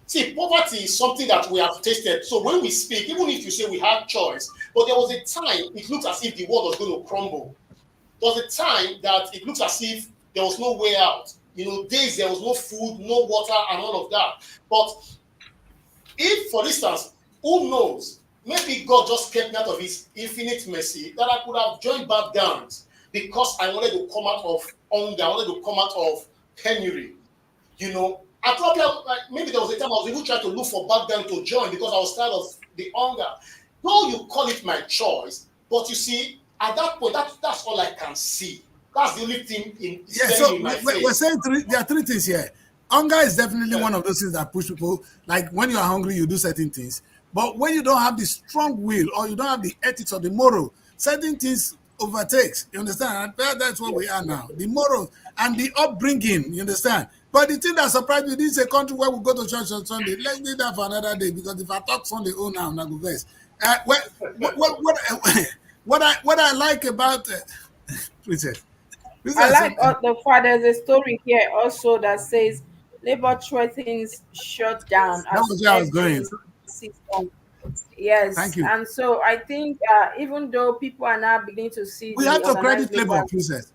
See, poverty is something that we have tasted. So when we speak, even if you say we had choice, but there was a time it looked as if the world was going to crumble. There was a time that it looked as if there was no way out. Days there was no food, no water, and all of that. But if, for instance, who knows, maybe God just kept me out of his infinite mercy that I could have joined back gangs because I wanted to come out of hunger, I wanted to come out of penury. I probably, maybe there was a time I was even trying to look for back gang to join because I was tired of the hunger. Though you call it my choice, but you see, at that point, that's all I can see. That's the only thing in my face. We're saying there are three things here. Hunger is definitely one of those things that push people. Like when you are hungry, you do certain things. But when you don't have the strong will or you don't have the ethics or the moral, certain things overtakes. You understand? That's what we are now. The moral and the upbringing. You understand? But the thing that surprised me, this is a country where we go to church on Sunday. Let's do that for another day because if I talk Sunday, now I'm not going to what I like about Princess. I like the father. There's a story here also that says labor threatens shut down. That was where I was going. Yes, thank you. And so I think even though people are now beginning to see, we have to credit labor, Princess.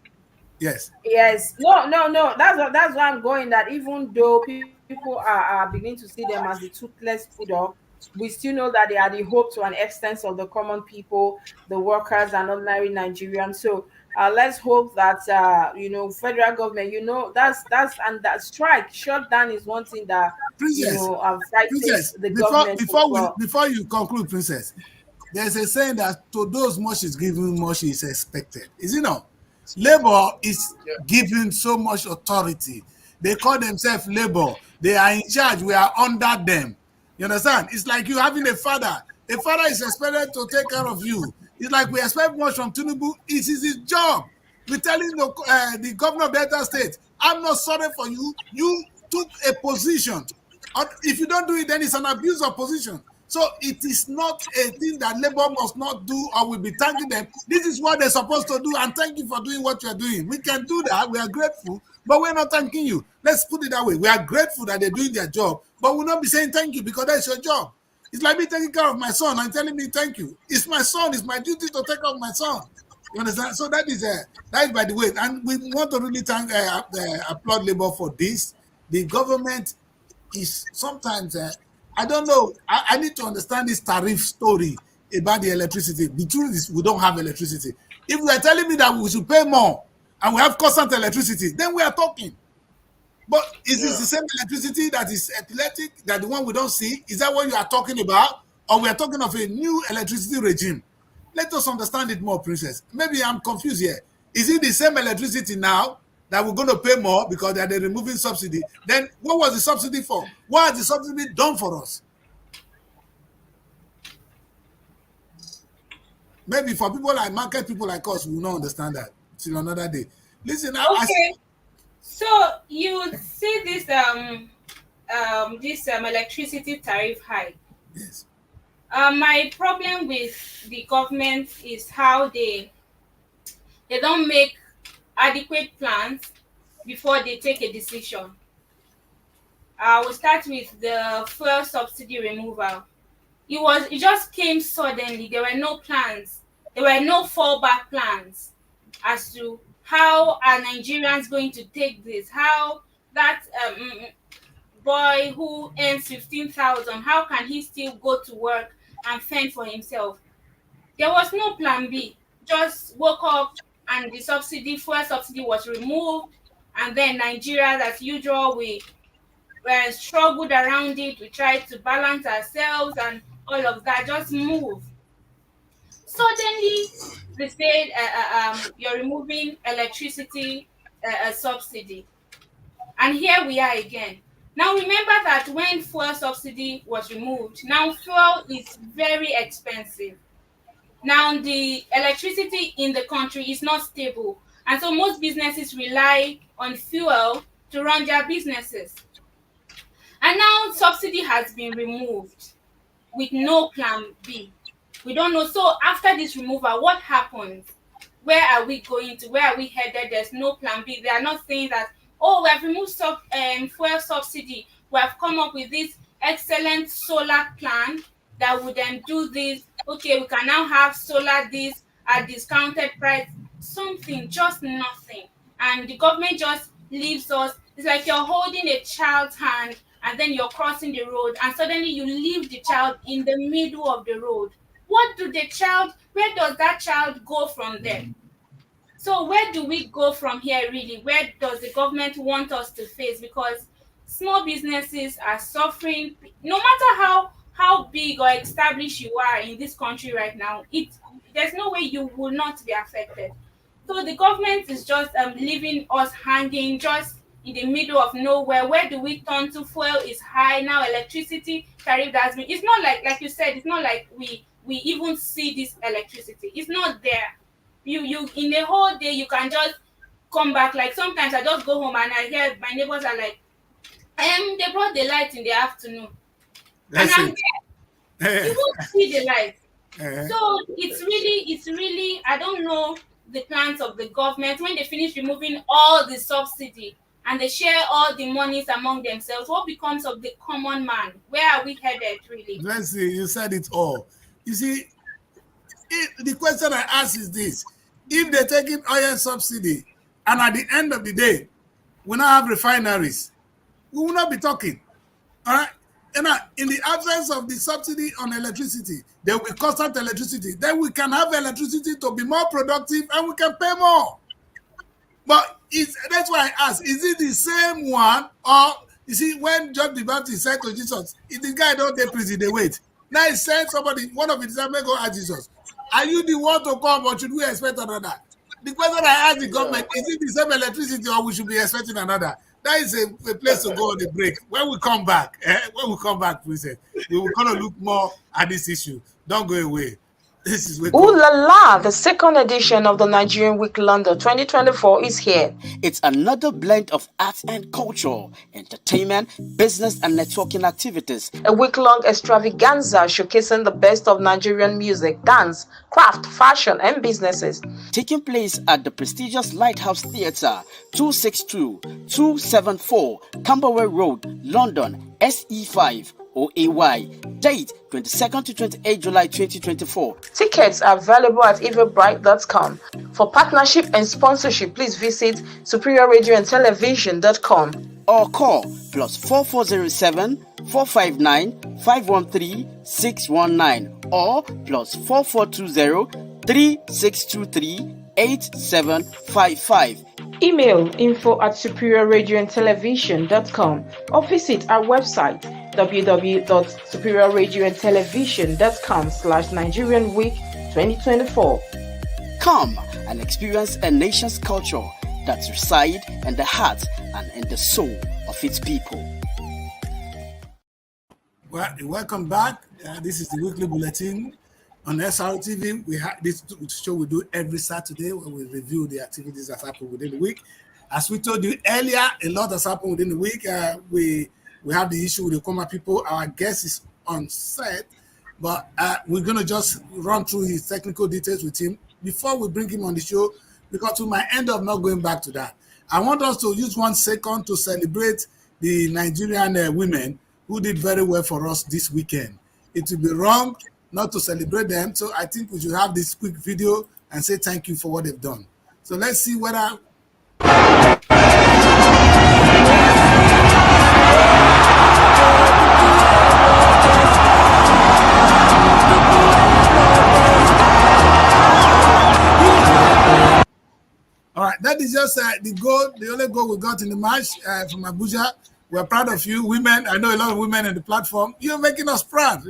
Yes. Yes, no. That's why I'm going. That even though people are beginning to see them as the toothless bulldog, we still know that they are the hope to an extent of the common people, the workers, and ordinary Nigerians. So let's hope that federal government, that's and that strike shutdown is one thing that Princess, frightens Princess, the government as well. before you conclude, Princess, there's a saying that to those much is given, much is expected. Is it not? Labor is Yeah. given so much authority. They call themselves labor. They are in charge. We are under them. You understand? It's like you having a father. A father is expected to take care of you. It's like we expect much from Tinubu. It is his job. We're telling the governor of Delta State, I'm not sorry for you. You took a position. If you don't do it, then it's an abuse of position. So it is not a thing that labor must not do or will be thanking them. This is what they're supposed to do, and thank you for doing what you're doing. We can do that. We are grateful, but we're not thanking you. Let's put it that way. We are grateful that they're doing their job, but we'll not be saying thank you because that's your job. It's like me taking care of my son and telling me thank you. It's my son. It's my duty to take care of my son. You understand? So that is by the way, and we want to really thank applaud labor for this. The government is sometimes I don't know. I need to understand this tariff story about the electricity. The truth is we don't have electricity. If you are telling me that we should pay more and we have constant electricity, then we are talking. But is this the same electricity that is epileptic, that the one we don't see? Is that what you are talking about? Or we are talking of a new electricity regime? Let us understand it more, Princess. Maybe I'm confused here. Is it the same electricity now that we're going to pay more because they're removing subsidy? Then what was the subsidy for? What has the subsidy done for us? Maybe for people like market people like us, we will not understand that till another day. Listen, Okay. So you see this electricity tariff hike. yes. My problem with the government is how they don't make adequate plans before they take a decision. I will start with the fuel subsidy removal. It just came suddenly. There were no plans. There were no fallback plans as to how are Nigerians going to take this. How that boy who earns 15,000, how can he still go to work and fend for himself? There was no plan B. Just woke up and the fuel subsidy was removed, and then Nigeria, as usual, we struggled around it. We tried to balance ourselves and all of that. Just move. Suddenly, they said you're removing electricity subsidy, and here we are again. Now remember that when fuel subsidy was removed, now fuel is very expensive. Now the electricity in the country is not stable, and so most businesses rely on fuel to run their businesses. And now subsidy has been removed with no plan B. We don't know. So after this removal, what happens? Where are we going to? Where are we headed? There's no plan B. They are not saying that, oh, we have removed fuel subsidy. We have come up with this excellent solar plan that would then do this. Okay, we can now have solar this at discounted price. Something, just nothing. And the government just leaves us. It's like you're holding a child's hand and then you're crossing the road and suddenly you leave the child in the middle of the road. Where does that child go from there? So where do we go from here really? Where does the government want us to face? Because small businesses are suffering. No matter how big or established you are in this country right now, there's no way you will not be affected. So the government is just leaving us hanging just in the middle of nowhere. Where do we turn to? Fuel is high now. Electricity tariff has been. It's not like you said. It's not like we even see this electricity. It's not there. You in a whole day you can just come back. Like sometimes I just go home and I hear my neighbors are like, they brought the light in the afternoon, and That's I'm it. there. You won't see the light. Uh, So it's really, I don't know the plans of the government when they finish removing all the subsidy and they share all the monies among themselves. What becomes of the common man? Where are we headed really? let's see, you said it all. You see, the question I ask is this: if they're taking oil subsidy And at the end of the day, we now have refineries. We will not be talking. All right. And in the absence of the subsidy on electricity, there will be constant electricity. Then we can have electricity to be more productive and we can pay more. But that's why I ask, is it the same one? Or you see, when John the Baptist said to Jesus, if the guy don't take prison, they wait. Now he sent somebody, one of his disciples go ask Jesus, are you the one to come or should we expect another? The question I asked the government, is it the same electricity or we should be expecting another? That is a place to go on the break. When we come back, please, we will kind of look more at this issue. Don't go away. This is Ooh la la! The second edition of the Nigerian Week London 2024 is here. It's another blend of arts and culture, entertainment, business, and networking activities. A week-long extravaganza showcasing the best of Nigerian music, dance, craft, fashion, and businesses. Taking place at the prestigious Lighthouse Theatre, 262-274 Camberwell Road, London, SE5. OAY. Date 22nd to 28 July 2024. Tickets are available at everbright.com. For partnership and sponsorship, please visit superiorradioandtelevision.com or call +4407 459 513 619 or +4420 3623 8755. Email info@superiorradioandtelevision.com or visit our website www.superiorradioandtelevision.com/Nigerian Week 2024. Come and experience a nation's culture that resides in the heart and in the soul of its people. Well, welcome back. This is the weekly bulletin on SRTV. We have this show we do every Saturday where we review the activities that happen within the week. As we told you earlier, a lot has happened within the week. We have the issue with the Okoma people. Our guest is on set, but we're going to just run through his technical details with him before we bring him on the show, because we might end up not going back to that. I want us to use 1 second to celebrate the Nigerian women who did very well for us this weekend. It would be wrong not to celebrate them, so I think we should have this quick video and say thank you for what they've done. So let's see whether... All right, that is just the only goal we got in the match from Abuja. We're proud of you, women. I know a lot of women in the platform. You're making us proud,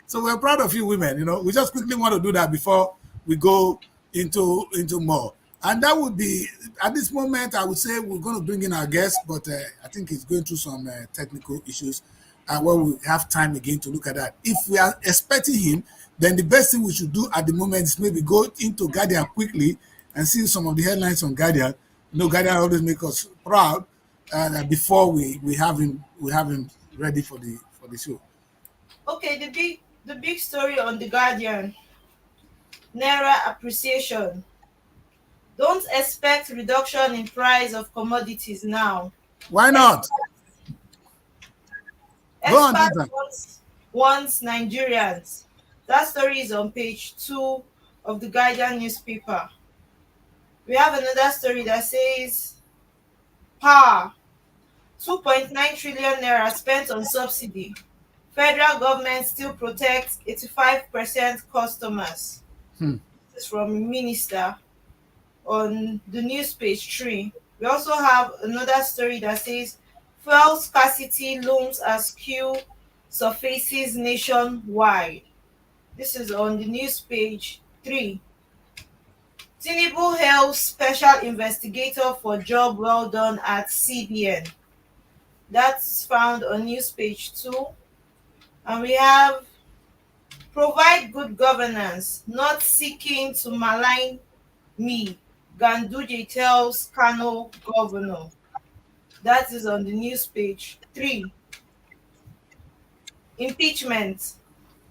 So we're proud of you, women. We just quickly want to do that before we go into more. And that would be, at this moment, I would say we're going to bring in our guest, but I think he's going through some technical issues where we have time again to look at that. If we are expecting him, then the best thing we should do at the moment is maybe go into Guardian quickly and see some of the headlines on Guardian. Guardian always make us proud before we have him ready for the show. Okay, the big story on the Guardian: Naira appreciation. Don't expect reduction in price of commodities now. Why not? Experts wants Nigerians. That story is on page 2 of the Guardian newspaper. We have another story that says, power, 2.9 trillion naira spent on subsidy. Federal government still protects 85% customers. This is from Minister on the news page 3. We also have another story that says, fuel scarcity looms as queue surfaces nationwide. This is on the news page 3. Tinubu hails special investigator for job well done at CBN. That's found on news page 2. And we have provide good governance, not seeking to malign me, Ganduje tells Kano governor. That is on the news page 3. Impeachment.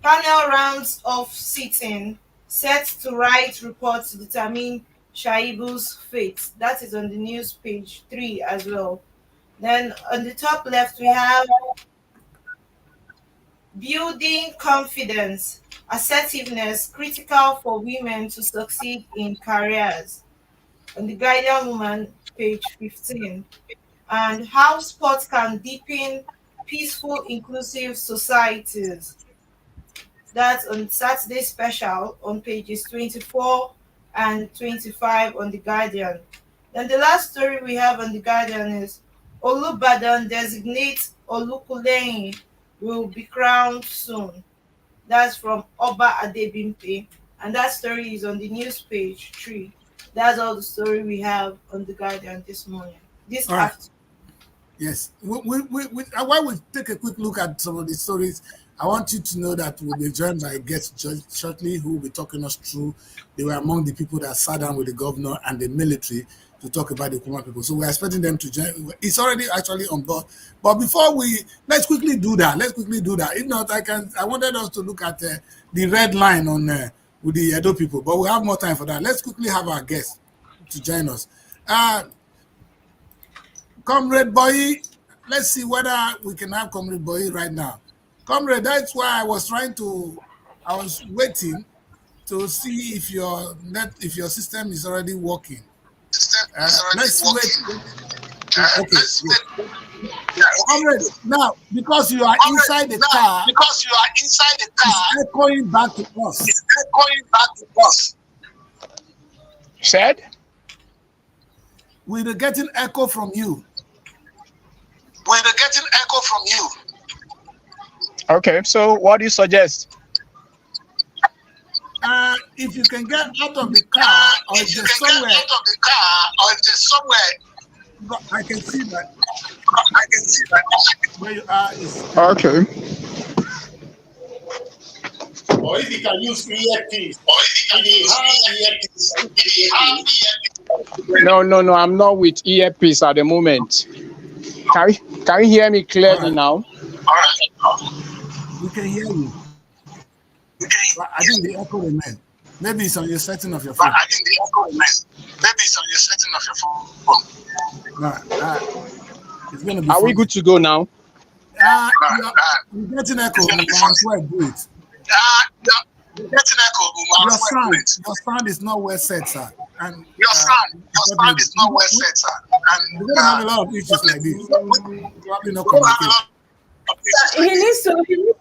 Panel rounds off sitting, set to write report to determine Shaibu's fate. That is on the news page 3 as well. Then on the top left, we have building confidence, assertiveness, critical for women to succeed in careers. on the Guardian Woman, page 15. And how sport can deepen peaceful, inclusive societies. That's on Saturday special on pages 24 and 25 on The Guardian. Then the last story we have on The Guardian is Olubadan designates Olukuleyin will be crowned soon. That's from Oba Adebimpe. And that story is on the news page 3. That's all the story we have on The Guardian this morning. This All right. afternoon. Yes. While we take a quick look at some of the stories, I want you to know that we'll be joined by a guest shortly who will be talking us through. They were among the people that sat down with the governor and the military to talk about the Kuma people. So we're expecting them to join. It's already actually on board. But before let's quickly do that. If not, I wanted us to look at the red line on with the Edo people, but we'll have more time for that. Let's quickly have our guest to join us. Comrade Boy, let's see whether we can have Comrade Boy right now. Comrade, that's why I was waiting to see if your system is already working. Let's wait. Okay. Comrade, now because you are inside the car, it's echoing back to us. Said? We're getting echo from you. Okay, so what do you suggest? If you can get out of the car or just somewhere, I can see that. Where you are is Okay. Or if you can use earpiece. No, I'm not with earpiece at the moment. Can you hear me clearly now? We can hear you. But I think the echo remains. Maybe it's on your setting of your phone. It's going to be. Are we good to go now? You're getting echo. Do it. Your sound is not well set, sir. And your sound is not well set, sir. And we don't have a lot of issues like this. Probably not communicate. He needs to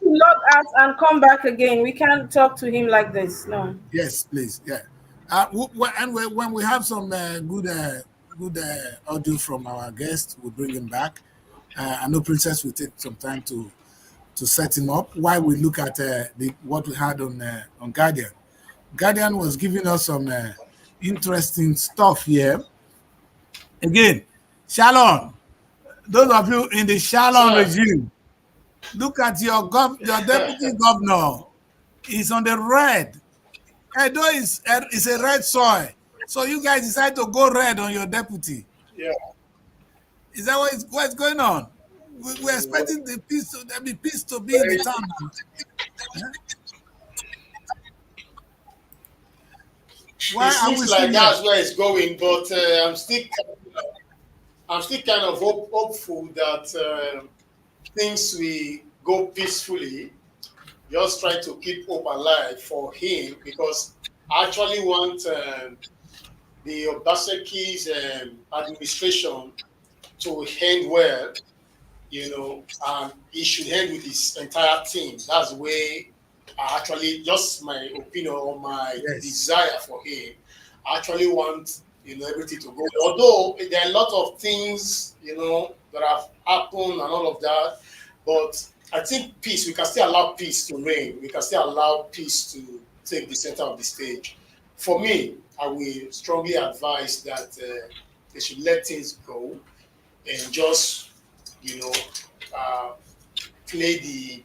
log out and come back again. We can't talk to him like this. No. Yes, please. Yeah. And when we have some good audio from our guest, we'll bring him back. I know Princess will take some time to set him up while we look at what we had on Guardian. Guardian was giving us some interesting stuff here. Again, Shalom. Those of you in the Shalom regime, look at your deputy governor. He's on the red. Edo is a red soil. So you guys decide to go red on your deputy. Yeah. Is that what's going on? We're expecting the peace to be in the town. Why it seems like that's where it's going, but I'm still kind of hopeful that things will go peacefully. Just try to keep hope alive for him, because I actually want the Obaseki's administration to end well, and he should end with his entire team. That's the way just my opinion or my desire for him. I actually want everything to go. Although there are a lot of things that have happened and all of that, but I think peace. We can still allow peace to reign. We can still allow peace to take the center of the stage. For me, I will strongly advise that they should let things go and just play the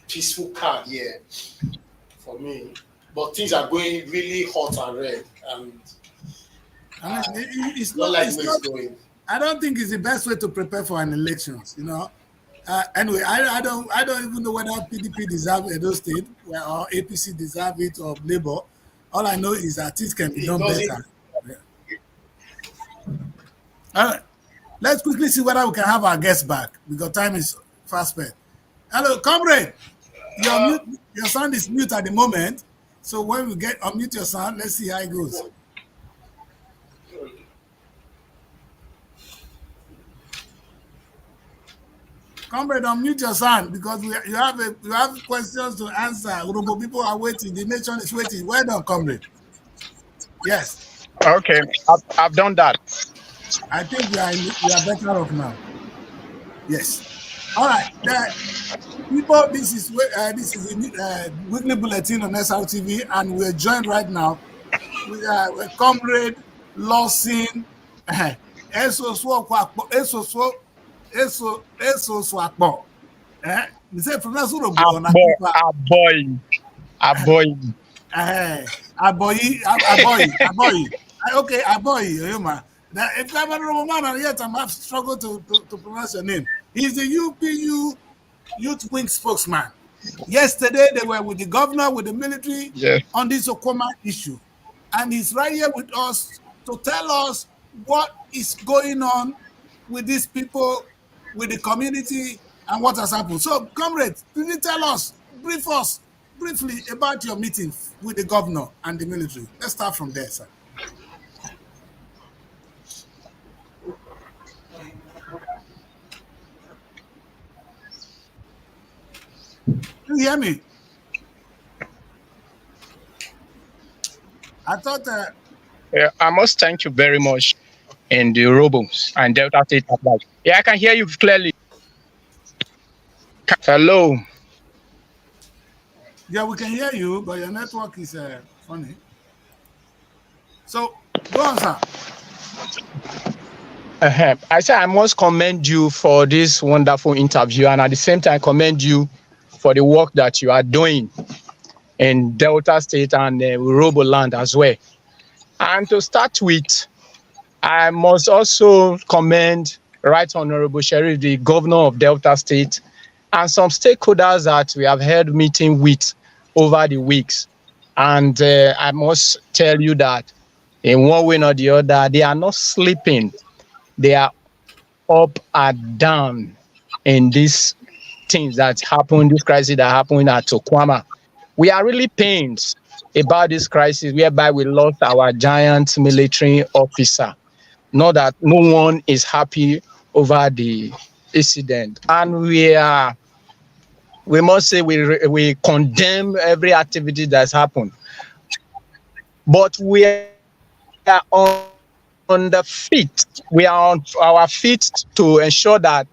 peaceful card here for me. But things are going really hot and red, and it's not like where it's going. I don't think it's the best way to prepare for an elections. Anyway, I don't even know whether PDP deserve Edo State or APC deserve it or Labour. All I know is that it can be done better. Yeah. All right. Let's quickly see whether we can have our guests back, because time is fast spent. Hello, comrade. Your sound is mute at the moment. So when we unmute your sound, let's see how it goes. Comrade, unmute your sound because you have questions to answer. Urobo people are waiting. The nation is waiting. Well done, comrade. Yes, Okay, I've done that. I think we are better off now. Yes. All right. People, this is the weekly bulletin on SRTV, and we're joined right now with comrade Lawson. Eso Swakbo. You say pronounce Urobo on Aboy. Aboyi. Okay, Aboyi. Now, if I'm a Roman, and yet I'm struggled to pronounce your name. He's the UPU Youth Wing spokesman. Yesterday, they were with the governor, with the military on this Okoma issue. And he's right here with us to tell us what is going on with these people, with the community, and what has happened. So, comrades, can you brief us briefly about your meeting with the governor and the military? Let's start from there, sir. You hear me? I thought I must thank you very much in the Robos and Delta State at large. Yeah, I can hear you clearly. Hello. Yeah, we can hear you, but your network is funny. So, go on, sir. I said I must commend you for this wonderful interview, and at the same time commend you for the work that you are doing in Delta State and Roboland as well. And to start with, I must also commend Right Honorable Sheriff, the Governor of Delta State, and some stakeholders that we have held meeting with over the weeks. And I must tell you that in one way or the other, they are not sleeping. They are up and down in these things that happen, this crisis that happened at Okwama. We are really pained about this crisis whereby we lost our giant military officer. Not that no one is happy over the incident. And we must say we condemn every activity that's happened. But we are on the feet. We are on our feet to ensure that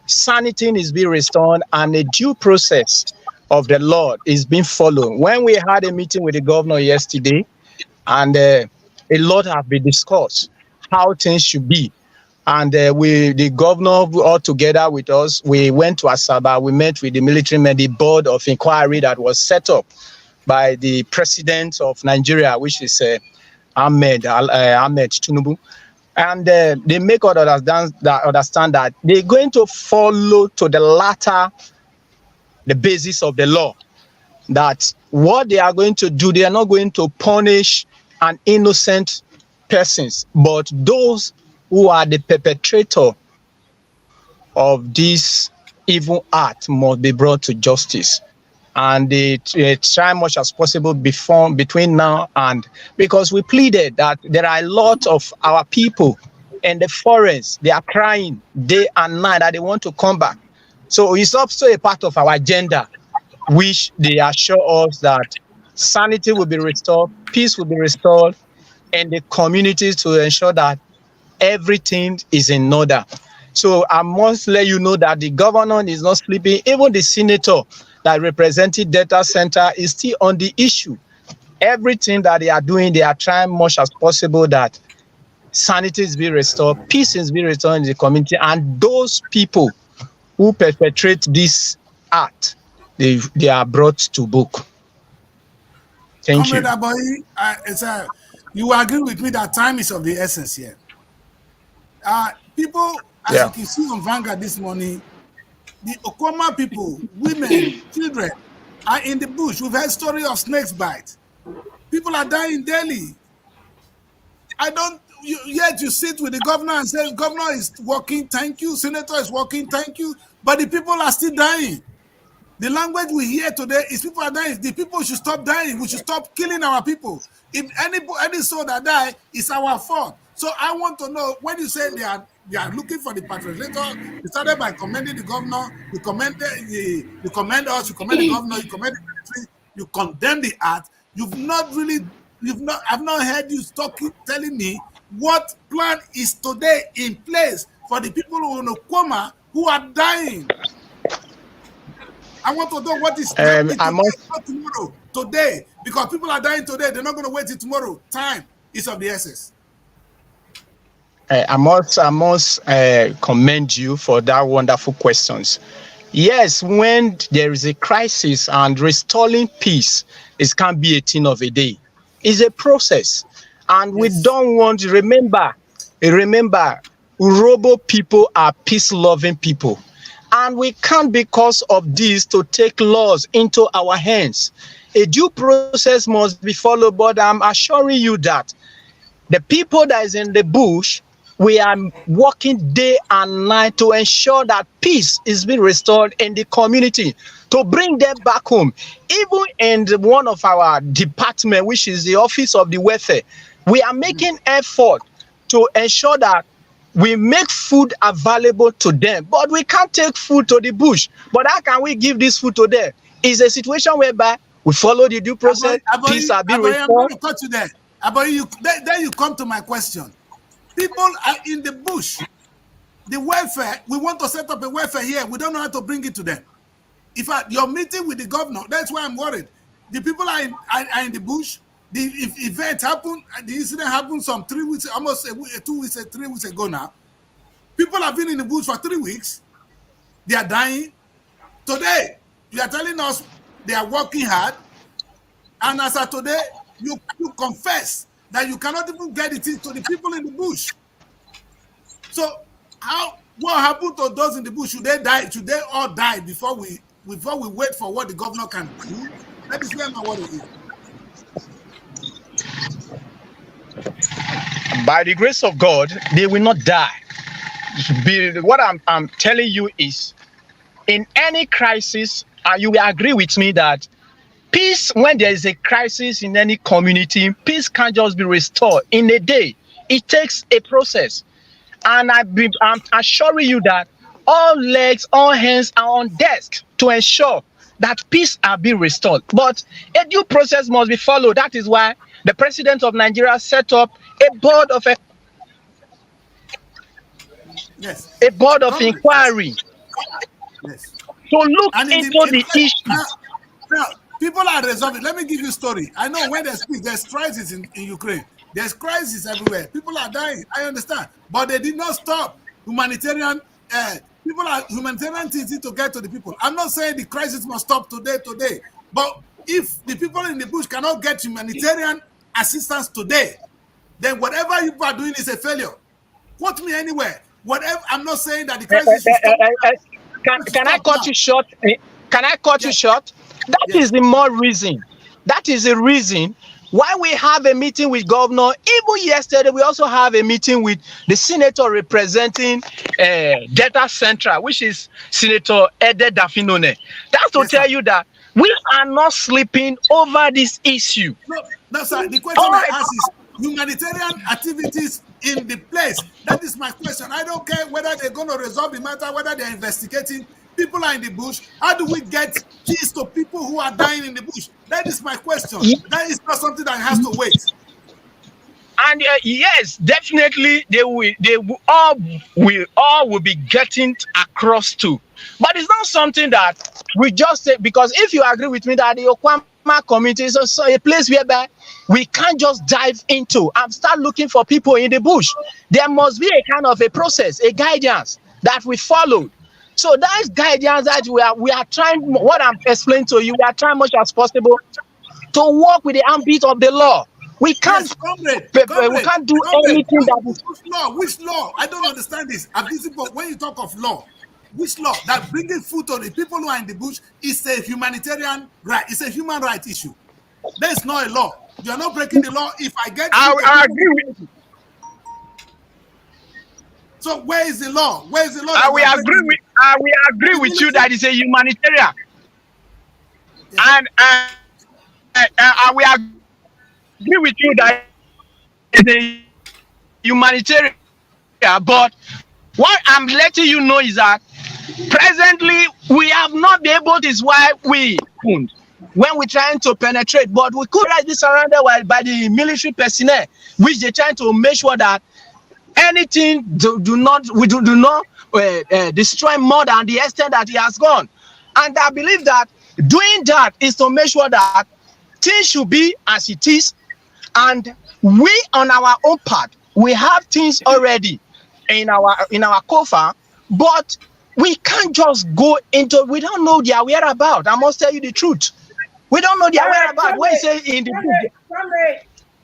sanity is being restored and a due process of the law is being followed. When we had a meeting with the governor yesterday, and a lot have been discussed how things should be. And the governor all together with us, we went to Asaba, we met with the military men, the board of inquiry that was set up by the president of Nigeria, which is Ahmed Tinubu. And they make us understand that they're going to follow to the latter, the basis of the law. That what they are going to do, they are not going to punish an innocent persons, but those who are the perpetrator of this evil act must be brought to justice. And they try much as possible between now and, because we pleaded that there are a lot of our people in the forest, they are crying day and night that they want to come back. So it's also a part of our agenda, which they assure us that sanity will be restored, peace will be restored in the communities to ensure that everything is in order. So I must let you know that the governor is not sleeping. Even the senator that represented data center is still on the issue. Everything that they are doing, they are trying much as possible that sanity is being restored, peace is being restored in the community, and those people who perpetrate this act, they are brought to book. Thank you. Aboyi, you agree with me that time is of the essence here. People, as you can see on Vanguard this morning, the Okoma people, women, children are in the bush. We've heard story of snakes bite. People are dying daily. Yet you sit with the governor and say, governor is working, thank you. Senator is working, thank you. But the people are still dying. The language we hear today is people are dying. The people should stop dying. We should stop killing our people. If any soul that die, it's our fault. So I want to know, when you say you are looking for the patriotator. You started by commending the governor. You commend you commend us. You commend the governor. You commend the country. You condemn the act. You've not really. You've not. I've not heard you talking, telling me what plan is today in place for the people who in Okoma who are dying. I want to know what is happening today, not tomorrow. Today, because people are dying today, they're not going to wait till tomorrow. Time is of the essence. I must commend you for that wonderful questions. Yes, when there is a crisis and restoring peace, it can't be a thing of a day. It's a process, and we don't want to remember. Urobo people are peace-loving people, and we can't, because of this, to take laws into our hands. A due process must be followed, but I'm assuring you that the people that is in the bush, we are working day and night to ensure that peace is being restored in the community, to bring them back home. Even in one of our department, which is the Office of the Welfare, we are making effort to ensure that we make food available to them. But we can't take food to the bush. But how can we give this food to them? It's a situation whereby we follow the due process, peace are being restored. I'm going to cut you there. Then you come to my question. People are in the bush. The welfare, we want to set up a welfare here. We don't know how to bring it to them. If you're meeting with the governor, that's why I'm worried. The people are in the bush. The event happened, the incident happened some 3 weeks, almost 2 weeks, 3 weeks ago now. People have been in the bush for 3 weeks. They are dying. Today, you are telling us they are working hard. And as of today, you confess that you cannot even get it to the people in the bush. So what happened to those in the bush? Should they die? Should they all die before we wait for what the governor can do? That is where my worry is. By the grace of God, they will not die. What I'm telling you is, in any crisis, you will agree with me that peace, when there is a crisis in any community, peace can't just be restored in a day. It takes a process. And I'm assuring you that all legs, all hands are on desk to ensure that peace are being restored. But a due process must be followed. That is why the president of Nigeria set up a board of inquiry to look into the issue. Now, people are resolving. Let me give you a story. I know when there's crisis in Ukraine. There's crisis everywhere. People are dying. I understand. But they did not stop humanitarian things to get to the people. I'm not saying the crisis must stop today. But if the people in the bush cannot get humanitarian assistance today, then whatever you are doing is a failure. Quote me anywhere. Whatever. I'm not saying that the crisis will stop. Can I cut you short? Can I cut you short? That is the more reason. That is the reason why we have a meeting with governor. Even yesterday, we also have a meeting with the senator representing Delta Central, which is Senator Ede Dafinone. That's to tell you that we are not sleeping over this issue. No, sir. The question I ask is humanitarian activities in the place. That is my question. I don't care whether they're going to resolve the matter, whether they're investigating. People are in the bush. How do we get keys to people who are dying in the bush? That is my question. That is not something that has to wait. And yes, definitely they all will be getting across to. But it's not something that we just say, because if you agree with me that the Okwama community is also a place whereby we can't just dive into and start looking for people in the bush. There must be a kind of a process, a guidance that we follow. So that is guidance that we are trying, what I'm explaining to you, we are trying much as possible to work with the ambit of the law. We can't, we can't do anything that is... Which law? I don't understand this. When you talk of law, which law? That bringing food to the people who are in the bush is a humanitarian right. It's a human right issue. There's not a law. You are not breaking the law if I get... I agree with you. So where is the law? Where is the law? We agree with you that it's a humanitarian. Yeah. And we agree with you that it's a humanitarian, but What I'm letting you know is that presently we have not been able. This is why we couldn't. When we're trying to penetrate, but we could be surrounded by the military personnel, which they're trying to make sure that anything do not destroy more than the extent that he has gone. And I believe that doing that is to make sure that things should be as it is, and we on our own part we have things already in our cover, but we can't just go into. We don't know their whereabouts. I must tell you the truth. We don't know their whereabouts. When you say in the book,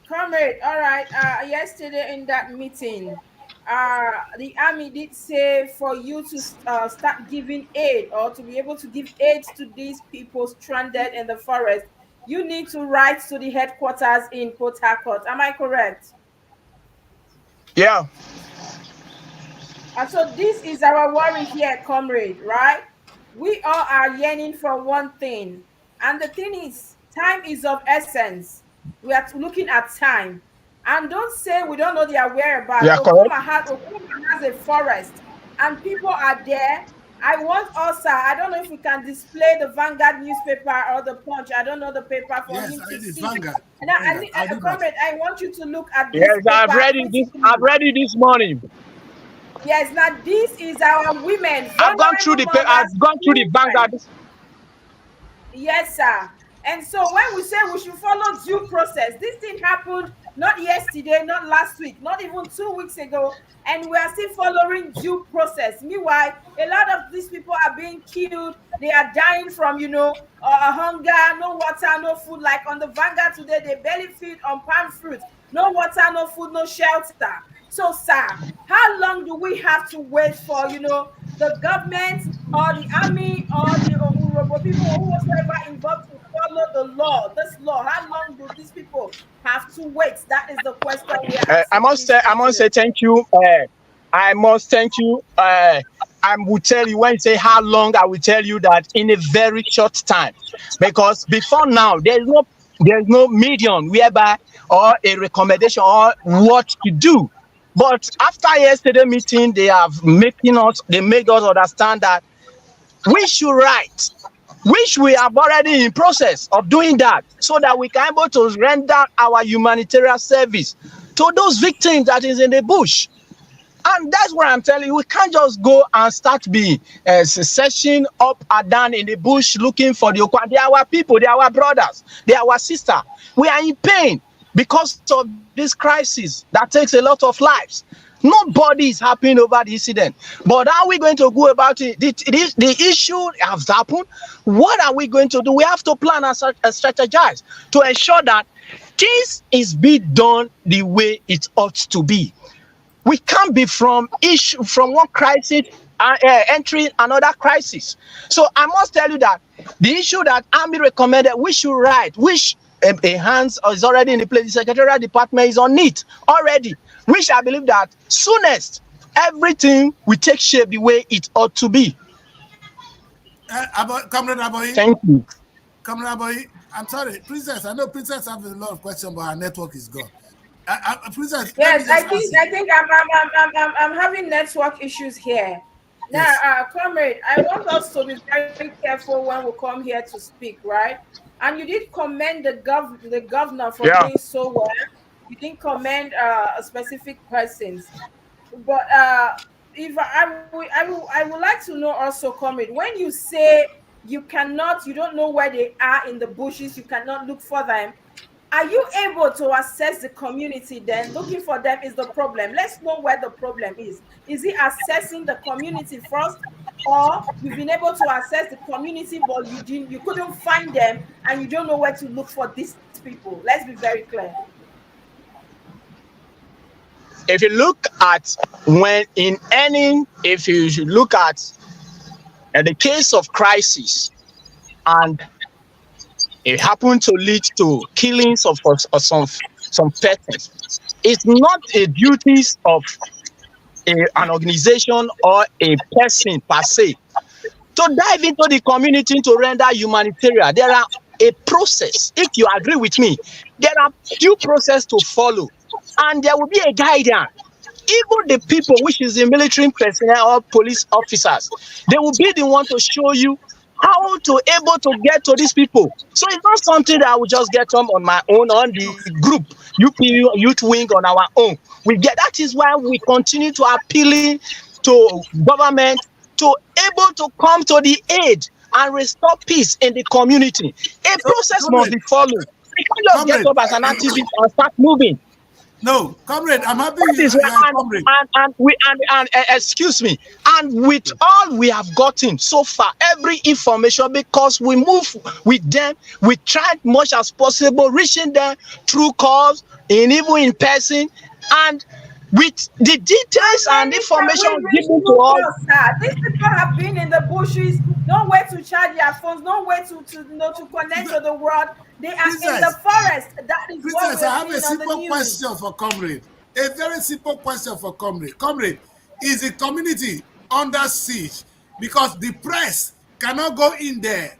comrade, all right. Yesterday in that meeting, the army did say for you to start giving aid, or to be able to give aid to these people stranded in the forest, you need to write to the headquarters in Port Harcourt. Am I correct? yeah. And so this is our worry here, comrade, right? We all are yearning for one thing. And the thing is, time is of essence. We are looking at time. And don't say we don't know their whereabouts. Yeah, correct. Okuma has a forest and people are there. I want us, I don't know if we can display the Vanguard newspaper or the Punch. I don't know the paper for Yes, him to see. Vanguard. And comrade, I want you to look at this. Yes, paper. I've read it this morning. Yes, now this is our women. I've gone through the Vanguard. Yes, sir. And so when we say we should follow due process, this thing happened not yesterday, not last week, not even 2 weeks ago, and we are still following due process. Meanwhile, a lot of these people are being killed. They are dying from, hunger, no water, no food. Like on the Vanguard today, they barely feed on palm fruit. No water, no food, no shelter. So, sir, how long do we have to wait for, the government or the army or the Urobo people or whoever involved to follow the law, this law? How long do these people have to wait? That is the question we are I must say thank you. I must thank you. I will tell you, when you say how long, I will tell you that in a very short time, because before now there's no medium whereby or a recommendation or what to do. But after yesterday meeting, they made us understand that we should write, which we are already in process of doing that, so that we can be able to render our humanitarian service to those victims that is in the bush. And that's what I'm telling you. We can't just go and start searching up and down in the bush looking for the Okwa. They are our people, they are our brothers, they are our sister. We are in pain because of this crisis that takes a lot of lives. Nobody is happy over the incident. But how are we going to go about it? The issue has happened. What are we going to do? We have to plan and strategize to ensure that this is being done the way it ought to be. We can't be from one crisis entering another crisis. So I must tell you that the issue that Army recommended we should write, which a hands is already in the place, the Secretariat Department is on it already, which I believe that soonest everything will take shape the way it ought to be. Comrade Aboyi. Thank you. Comrade Aboyi, I'm sorry, Princess. I know Princess have a lot of questions, but her network is gone. Princess. Yes, I think I'm having network issues here. Now, yes. Comrade, I want us to be very careful when we come here to speak, right? And you did commend the governor for doing so well. You didn't commend specific persons, but if I would like to know also, comrade, when you say you don't know where they are in the bushes, you cannot look for them. Are you able to assess the community then? Looking for them is the problem. Let's know where the problem is. Is it assessing the community first, or you've been able to assess the community but you couldn't find them and you don't know where to look for these people? Let's be very clear. If you look at if you look at the case of crisis and it happened to lead to killings of some persons, it's not a duty of an organization or a person per se to dive into the community to render humanitarian. There are a process. If you agree with me, there are due process to follow, and there will be a guidance even the people, which is the military personnel or police officers, they will be the one to show you how to able to get to these people. So it's not something that I will just get on my own on the group UPU youth wing on our own. We get that is why we continue to appealing to government to able to come to the aid and restore peace in the community. A process must be followed. We can't just get up as an activist and start moving. No, comrade, I'm happy you Is are a comrade. Excuse me, and with all we have gotten so far, every information, because we move with them, we try much as possible reaching them through calls, even in person, and with the details and information given to us. These people have been in the bushes, no way to charge their phones, no way to connect to the world. They are in the forest. That is what we're I have a seeing on the simple news. question for comrade. A very simple question for comrade. Comrade, is the community under siege because the press cannot go in there?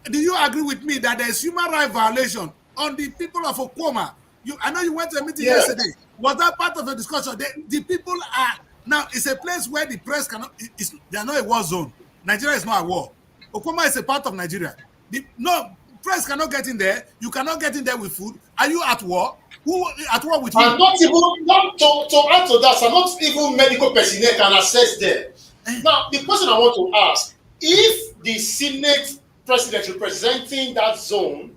Do you agree with me that there is human rights violation on the people of Okwama? I know you went to a meeting yesterday. Was that part of the discussion? The people are now. It's a place where the press cannot. They are not a war zone. Nigeria is not a war. Okwama is a part of Nigeria. Press cannot get in there. You cannot get in there with food. Are you at war? Who at war with you? And not to add to that, so not even medical personnel can access there. Now, the question I want to ask: if the Senate president representing that zone,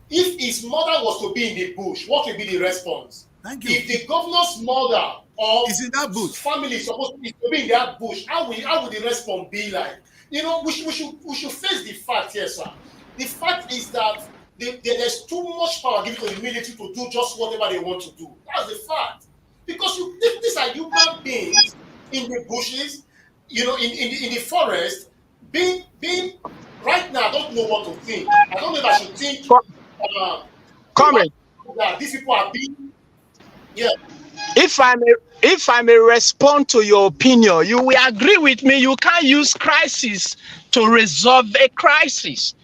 if his mother was to be in the bush, what will be the response? Thank you. If the governor's mother or is in that bush, family is supposed to be in that bush, how will the response be like? We should face the fact here, sir. The fact is that there's too much power given to the military to do just whatever they want to do. That's the fact. Because these are human beings in the bushes, in the forest, being right now. I don't know what to think. I don't know if I should think. That these people are being. Yeah. If I may respond to your opinion, you will agree with me. You can't use crisis to resolve a crisis.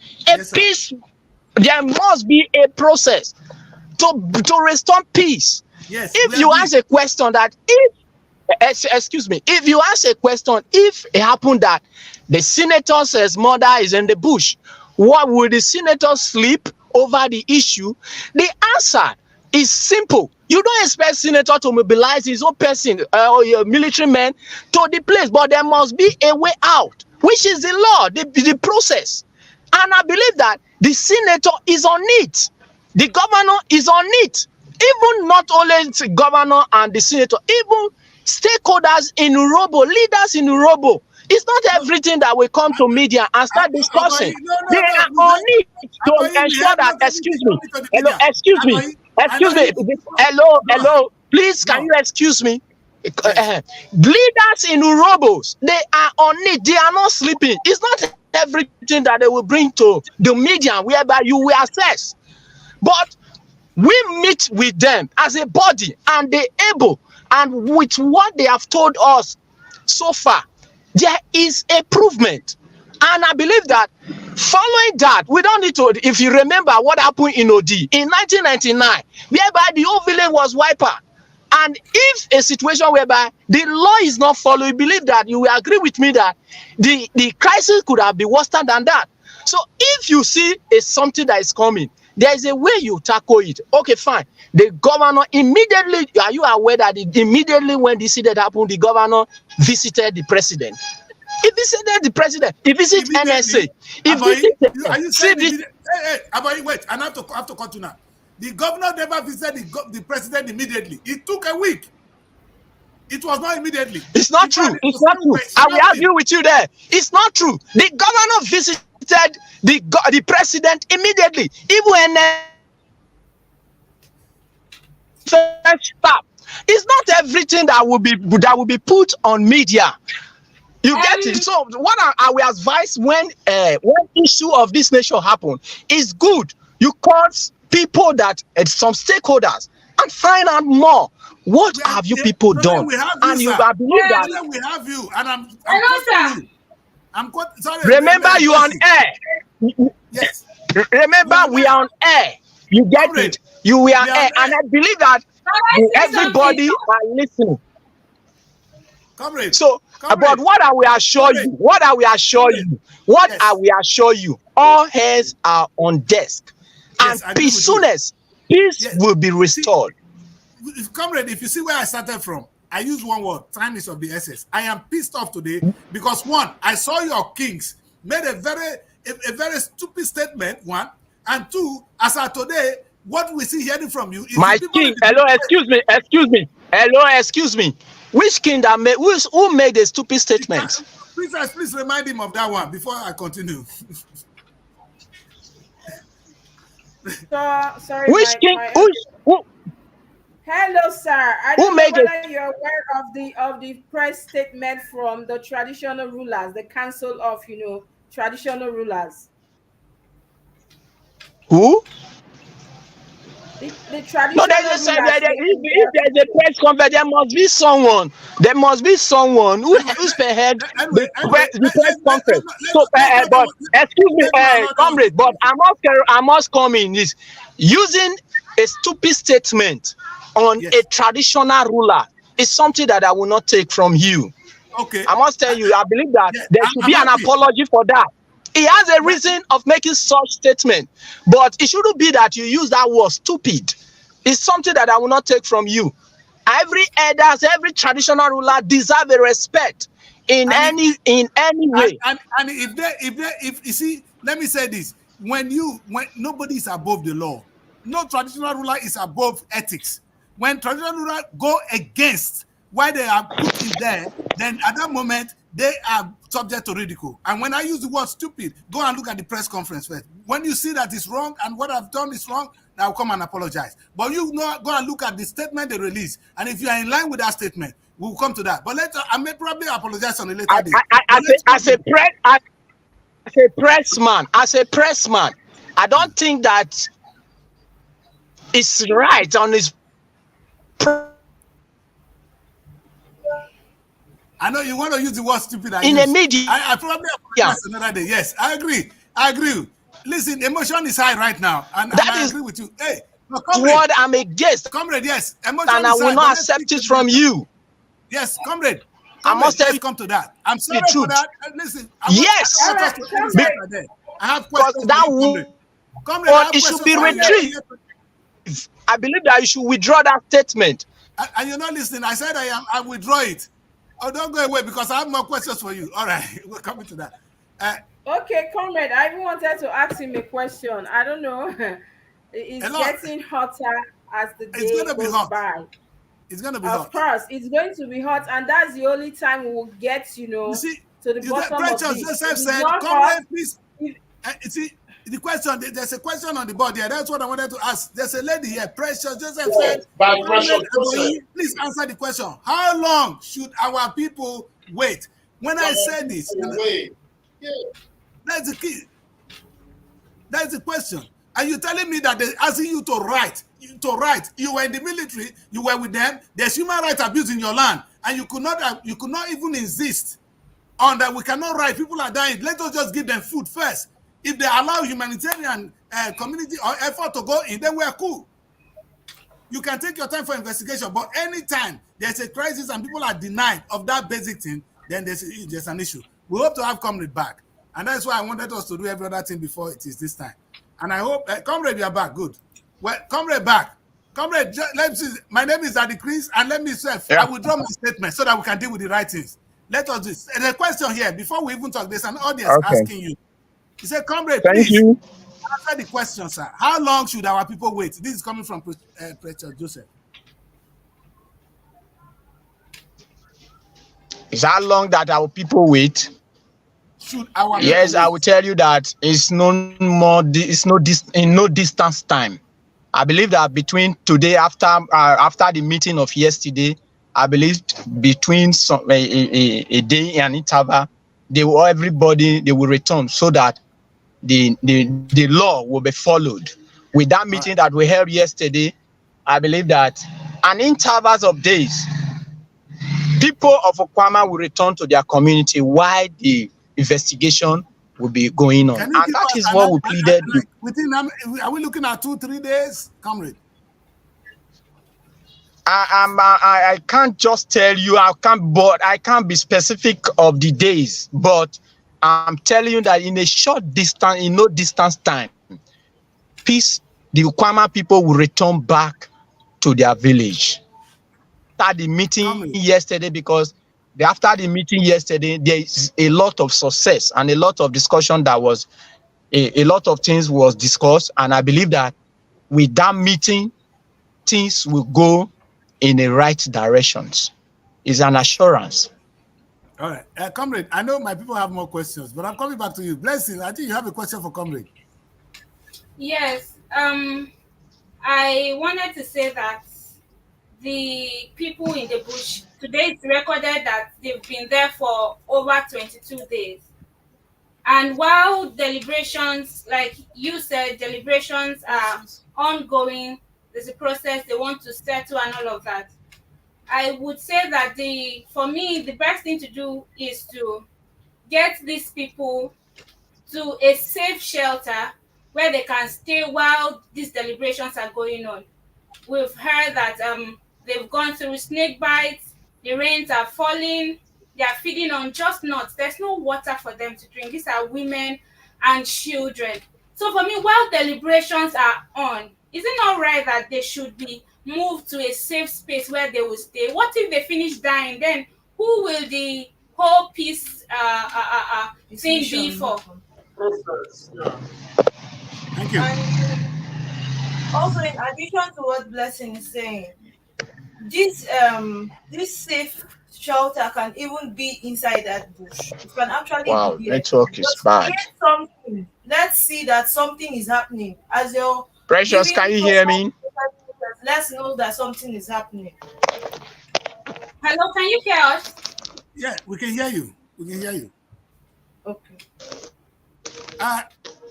Peace, there must be a process to restore peace. Yes. If you ask a question that if you ask a question, if it happened that the senator's mother is in the bush, what would the senator sleep over the issue? The answer is simple. You don't expect senator to mobilize his own person or your military men to the place, but there must be a way out, which is the law, the process. And I believe that the senator is on it. The governor is on it. Even not only the governor and the senator, even stakeholders in Urobo, leaders in Urobo. It's not everything that will come to media and start discussing. They are on it to ensure that, excuse me. Hello. Please, can you excuse me? Leaders in Urobos, they are on it. They are not sleeping. It's not everything that they will bring to the media whereby you will assess. But we meet with them as a body and they able, and with what they have told us so far, there is improvement. And I believe that following that, we don't need to, if you remember what happened in OD in 1999, whereby the whole village was wiped out. And if a situation whereby the law is not followed, we believe that you will agree with me that the crisis could have been worse than that. So if you see something that is coming, there is a way you tackle it. Okay, fine. The governor immediately, are you aware that immediately when this incident happened, the governor visited the president? He visited the president. He visited NSA. Wait, I have to cut you now. The governor never visited the president immediately. It took a week. It was not immediately. It's not true. It's not true. I will argue with you there. It's not true. The governor visited the president immediately. Even when it's not everything that will be put on media. You get it. So what I will advise when issue of this nature happen is good. You call people that some stakeholders and find out more. What have you people done? And you believe that we have you, and I'm sorry. Remember, you are on air. Yes. Remember, we are on air. You get it. You are on air, and I believe that everybody are listening. Comrade. So, but what I will assure you, what I will assure you, what I will assure you, all hands are on desk, and as soon as peace will be restored. Comrade, if you see where I started from, I use one word: time is of the essence. I am pissed off today because one, I saw your kings made a very stupid statement. One, and two, as of today, what we see hearing from you is my king. Hello, excuse me. Which king that made who made a stupid statement? Please remind him of that one before I continue. Sorry. Which king? Who? Hello, sir. I don't know whether you're aware of the press statement from the traditional rulers, the Council of Traditional Rulers. Who? The traditional rulers. If there's a press conference, there must be someone. There must be someone who spearhead the press conference. So, but excuse me, comrade, but I must come in. Is using a stupid statement on a traditional ruler is something that I will not take from you. Okay. I must tell you, I believe that there should be an apology for that. He has a reason of making such statement, but it shouldn't be that you use that word stupid. It's something that I will not take from you. Every elders, every traditional ruler deserve a respect in any way. And if you see, let me say this: when nobody is above the law, no traditional ruler is above ethics. When traditional ruler go against why they are put in there, then at that moment they are subject to ridicule. And when I use the word stupid, go and look at the press conference first. When you see that it's wrong and what I've done is wrong, I'll come and apologize. But you go and look at the statement they release, and if you are in line with that statement, we'll come to that. But later, I may probably apologize on a later day. As a pressman, I don't think that it's right on his. I know you want to use the word stupid. In the media. I probably apologize another day. Yes, I agree. Listen, emotion is high right now, and I agree with you. Hey, no, comrade, what I'm against. Comrade, yes, emotion and I will not accept it from you. Yes, comrade. I must tell you, come to that. I'm sorry for that. Listen, I have questions. That would, comrade, it should be retrieved. I believe that you should withdraw that statement. And you're not listening. I said I withdraw it. Oh, don't go away because I have more questions for you. All right, we're coming to that. Okay, comrade, I even wanted to ask him a question. I don't know. It's getting hotter as the day goes by. It's going to be hot. Of course, it's going to be hot, and that's the only time we will get, to the bottom of this. Joseph said, comrade, please. See, the question, there's a question on the board here. That's what I wanted to ask. There's a lady here, Precious. Joseph said, please answer the question. How long should our people wait? When I said this, that's the key. That's the question. And you're telling me that they're asking you to write. You were in the military, you were with them, there's human rights abuse in your land, and you could not even insist on that we cannot write. People are dying. Let us just give them food first. If they allow humanitarian community or effort to go in, then we're cool. You can take your time for investigation, but anytime there's a crisis and people are denied of that basic thing, then there's an issue. We hope to have Comrade back. And that's why I wanted us to do every other thing before it is this time. And I hope, Comrade, you are back. Good. Well, Comrade back. Comrade, let me see. My name is Adi Chris, and let me say, I will draw my statement so that we can deal with the right things. Let us do this. And the question here, before we even talk, there's an audience asking you. He said, Comrade, please answer the question, sir. How long should our people wait? This is coming from Preacher Joseph. Is how long that our people wait? Yes, I will tell you that it's no more. It's in no distance time. I believe that between today, after the meeting of yesterday, I believe between a day and interval, they will return so that the law will be followed. With that meeting that we held yesterday, I believe that an intervals of days, people of Okwama will return to their community while the investigation will be going on. And that is what we pleaded. Are we looking at 2-3 days, Comrade? I can't just tell you. I can't be specific of the days. But I'm telling you that in a short distance, in no distance time, peace, the Kwama people will return back to their village. After the meeting yesterday, because after the meeting yesterday, there is a lot of success and a lot of discussion that was a lot of things was discussed, and I believe that with that meeting, things will go in the right directions. It's an assurance. All right, comrade. I know my people have more questions, but I'm coming back to you. Blessing, I think you have a question for comrade. Yes. I wanted to say that the people in the bush today, it's recorded that they've been there for over 22 days. And while deliberations, like you said, deliberations are ongoing, there's a process, they want to settle and all of that. I would say that for me, the best thing to do is to get these people to a safe shelter where they can stay while these deliberations are going on. We've heard that they've gone through snake bites, the rains are falling, they are feeding on just nuts. There's no water for them to drink. These are women and children. So for me, while deliberations are on, is it not right that they should be moved to a safe space where they will stay? What if they finish dying? Then who will the whole peace thing be for? Thank you. And also, in addition to what Blessing is saying, this safe shelter can even be inside that bush. It can actually be there. Network is bad. Something. Let's see that something is happening. As your Precious, can you hear me? Let's know that something is happening. Hello, can you hear us? Yeah, we can hear you. We can hear you. Okay.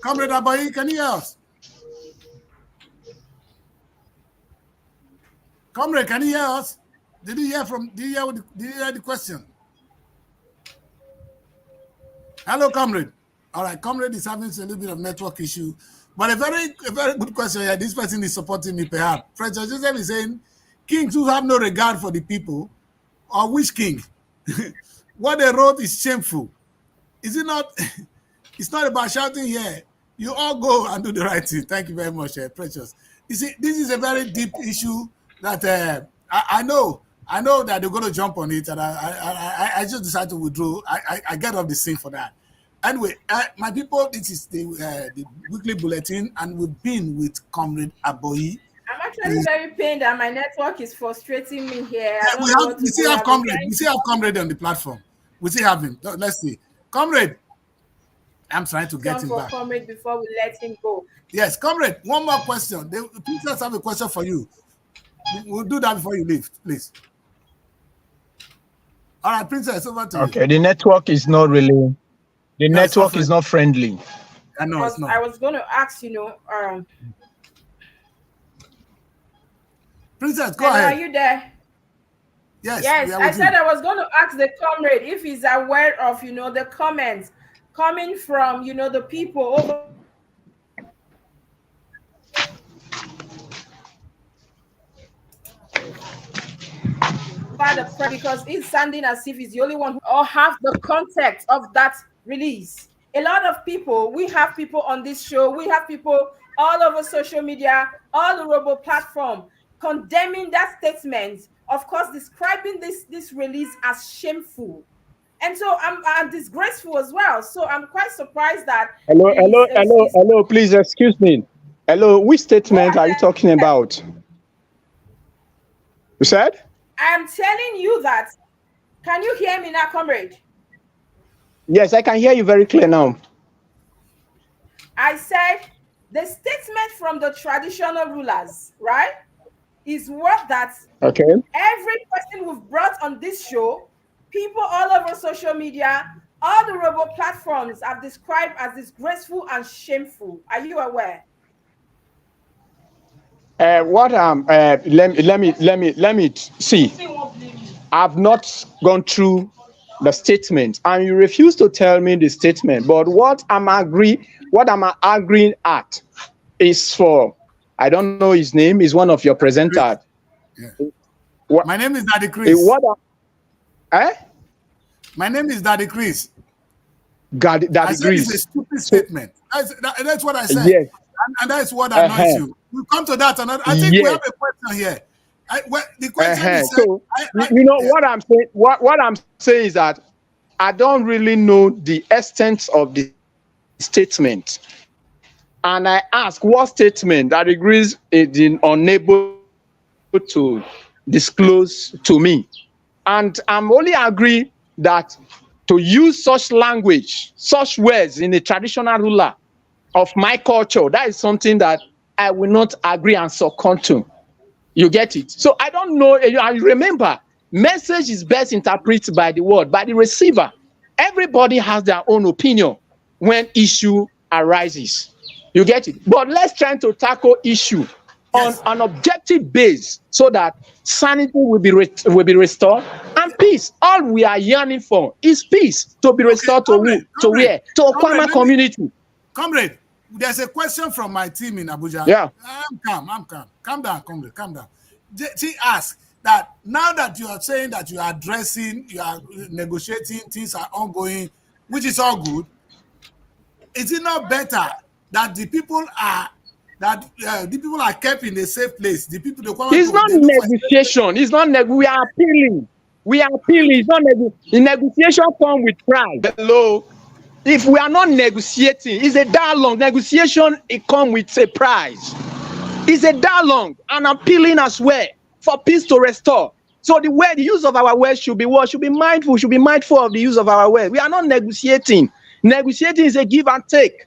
Comrade Abayi, can you hear us? Comrade, can you hear us? Did you hear the question? Hello, comrade. All right, comrade is having a little bit of network issue, but a very good question here. This person is supporting me, perhaps. President Joseph is saying, kings who have no regard for the people, or which king? What they wrote is shameful. Is it not? It's not about shouting here. You all go and do the right thing. Thank you very much, Precious. You see, this is a very deep issue that I know that they're going to jump on it, and I just decided to withdraw. I get off the scene for that. Anyway, my people, this is the weekly bulletin, and we've been with Comrade Aboyi. I'm actually very pained that my network is frustrating me here. We still have Comrade on the platform. We still have him. Let's see. Comrade, I'm trying to get him back. Comrade, before we let him go. Yes, Comrade, one more question. The princess have a question for you. We'll do that before you leave, please. All right, Princess, over to you. Okay, the network is not really, network is not friendly. I know it's not. I was going to ask, Princess, go ahead. Are you there? Yes. I said I was going to ask the comrade if he's aware of, the comments coming from, the people over. Because he's sounding as if he's the only one or have the context of that release. A lot of people, we have people on this show, we have people all over social media, all the robo platform, condemning that statement, of course, describing this release as shameful. And so I'm disgraceful as well. So I'm quite surprised that. Hello, please excuse me. Hello, which statement are you talking about? You said? I'm telling you that. Can you hear me now, comrade? Yes, I can hear you very clear now. I said the statement from the traditional rulers, right, is what that every person we've brought on this show, people all over social media, all the robo platforms have described as disgraceful and shameful. Are you aware? Let me see. I've not gone through the statement, and you refuse to tell me the statement. But what I'm arguing at is for, I don't know his name, is one of your presenters. Yeah. What, My name is Daddy Chris. My name is Daddy Chris. God, that I said it's a agrees. stupid So, statement. That's what I said. yes. And that's what annoys you. We'll come to that. And I think we Yes. have a question here. The question is, So what I'm saying. What I'm saying is that I don't really know the extent of the statement, and I ask what statement that agrees is unable to disclose to me, and I'm only agree that to use such language, such words in a traditional ruler of my culture, that is something that I will not agree and succumb to. You get it? So I don't know. I remember, message is best interpreted by the word, by the receiver. Everybody has their own opinion when issue arises. You get it? But let's try to tackle issue on an objective base so that sanity will be restored and peace. All we are yearning for is peace to be restored to who? To where? To Okwama community. Comrade, there's a question from my team in Abuja. Yeah. I'm calm. Calm down, comrade. Calm down. She asked that now that you are saying that you are addressing, you are negotiating, things are ongoing, which is all good. Is it not better that the people are kept in a safe place? The people it's not negotiation. It's not we are appealing. We are appealing. It's not the negotiation comes with pride. Hello. If we are not negotiating, it's a dialogue. Negotiation, it comes with a prize. It's a dialogue and appealing as well for peace to restore. So the use of our words should be what? Should be mindful of the use of our words. We are not negotiating. Negotiating is a give and take.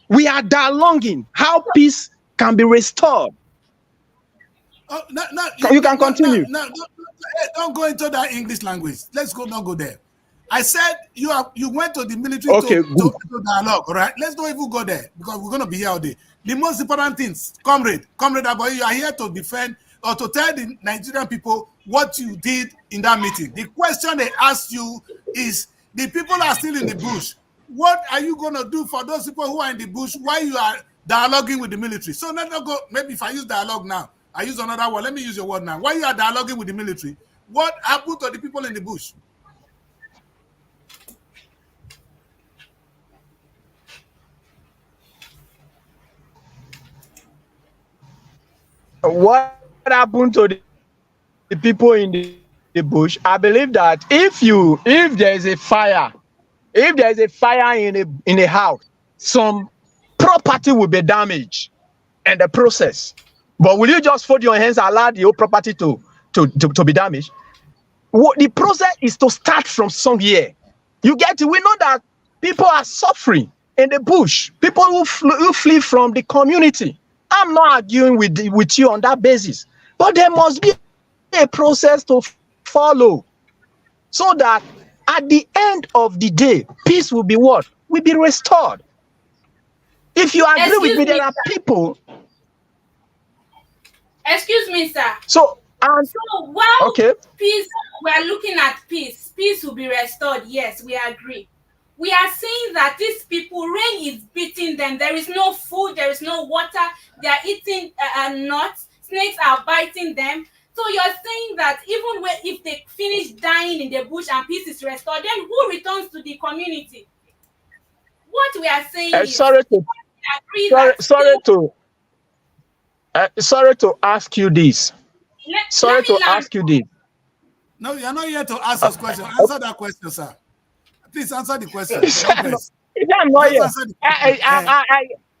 We are dialoguing how peace can be restored. You can continue. Don't go into that English language. Let's not go there. I said you went to the military to dialogue, right? Let's not even go there because we're going to be here all day. The most important things, comrade Aboy, you are here to defend or to tell the Nigerian people what you did in that meeting. The question they asked you is, the people are still in the bush. What are you going to do for those people who are in the bush while you are dialoguing with the military? So let not go. Maybe if I use dialogue now, I use another word. Let me use your word now. While you are dialoguing with the military, what happened to the people in the bush? What happened to the people in the bush? I believe that if there is a fire, in a house, some property will be damaged in the process. But will you just fold your hands and allow the whole property to be damaged? The process is to start from somewhere. You get it? We know that people are suffering in the bush. People who flee from the community. I'm not arguing with you on that basis, but there must be a process to follow so that at the end of the day, peace will be what? Will be restored. If you agree with me, there are people. Excuse me, sir. So while peace, we are looking at peace will be restored. Yes, we agree. We are saying that these people, rain is beating them. There is no food, there is no water. They are eating nuts. Snakes are biting them. So you're saying that even if they finish dying in the bush and peace is restored, then who returns to the community? What we are saying is, sorry to ask you this. No, you're not here to ask us questions. Answer that question, sir. Please answer the question.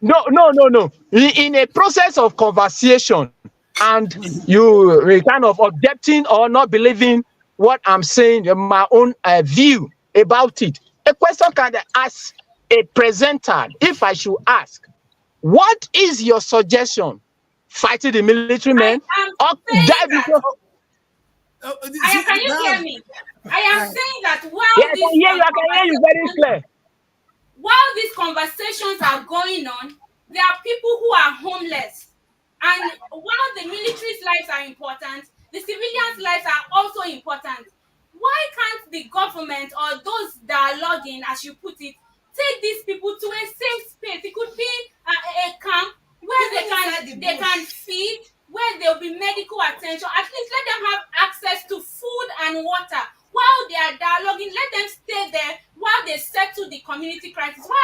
No. In a process of conversation, and you kind of objecting or not believing what I'm saying, my own view about it. A question can ask a presenter, if I should ask, what is your suggestion? Fighting the military men? Can you hear me? I am saying that while I can hear you very clear. While these conversations are going on, there are people who are homeless. And while the military's lives are important, the civilians' lives are also important. Why can't the government or those dialoguing, as you put it, take these people to a safe space? It could be a camp where they can feed, where there will be medical attention. At least let them have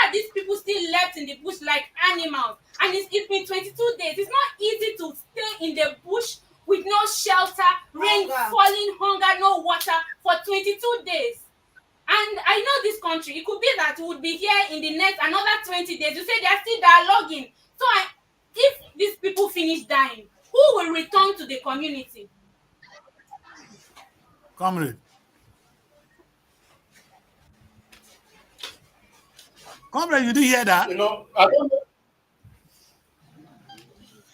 that these people still left in the bush like animals. And it's been 22 days. It's not easy to stay in the bush with no shelter, rain falling, hunger, no water for 22 days. And I know this country, it could be that we would be here in the next another 20 days. You say they are still dialoguing. So if these people finish dying, who will return to the community? Comrade. Comrade, you didn't hear that? You know, I don't know.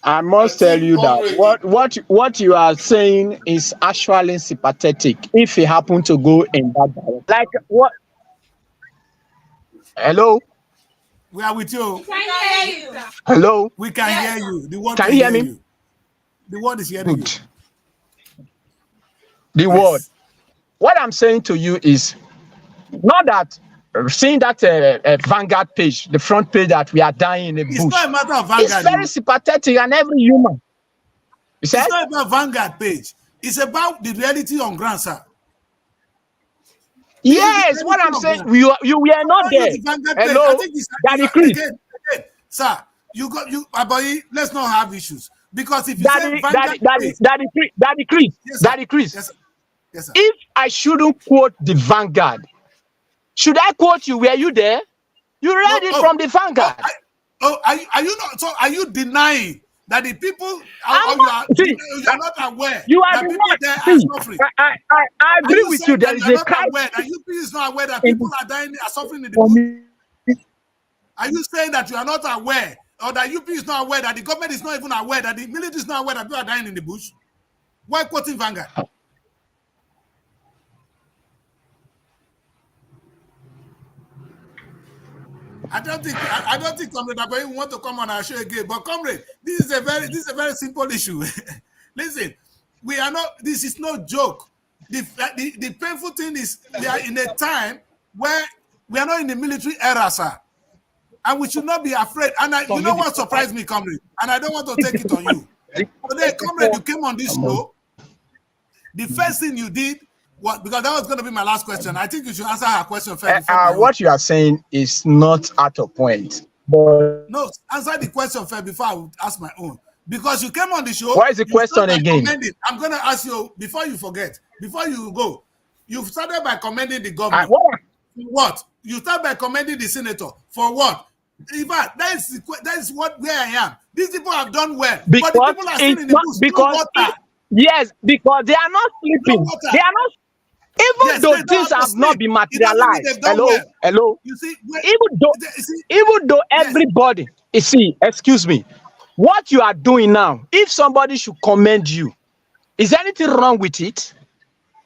I must tell you that what you are saying is actually sympathetic if it happened to go in that direction. Like what? Hello? We are with you. We can hear you. Hello? We can hear you. The word Can you hear me? you. The word is hearing Good. you. The word. What I'm saying to you is not that seeing that Vanguard page, the front page that we are dying in the bush. It's not a matter of Vanguard. It's very sympathetic and every human. It's not about Vanguard page. It's about the reality on ground, sir. Yes, what I'm saying, you were not there. Hello, Daddy Chris. Again, sir, let's not have issues. Because if you Daddy Chris, yes, Daddy Chris, yes, yes, sir. If I shouldn't quote the Vanguard, should I quote you? Were you there? You read it from the Vanguard. Are you not? So are you denying that the people you are not aware you are that people there are suffering? I agree with you. There is a crisis. That UP is not aware that people are dying, are suffering in the bush. Are you saying that you are not aware, or that UP is not aware, that the government is not even aware, that the military is not aware that people are dying in the bush? Why quoting Vanguard? I don't think Comrade Abayi want to come on our show again. But Comrade, this is a very simple issue. Listen, we are not. This is no joke. The painful thing is we are in a time where we are not in the military era, sir, and we should not be afraid. And you know what surprised me, Comrade? And I don't want to take it on you. Today, Comrade, you came on this show. The first thing you did. What? Because that was going to be my last question. I think you should answer her question first. What you are saying is not out of point. But no, answer the question first before I would ask my own. Because you came on the show. What is the question again? I'm going to ask you before you forget. Before you go, you started by commending the governor. What? You start by commending the senator for what? In fact, that is where I am. These people have done well, because but the people are still in the bush. Because yes, because they are not sleeping. They are not. Even though things have not been materialized. Hello. You see, even though everybody, you see, excuse me, what you are doing now, if somebody should commend you, is anything wrong with it?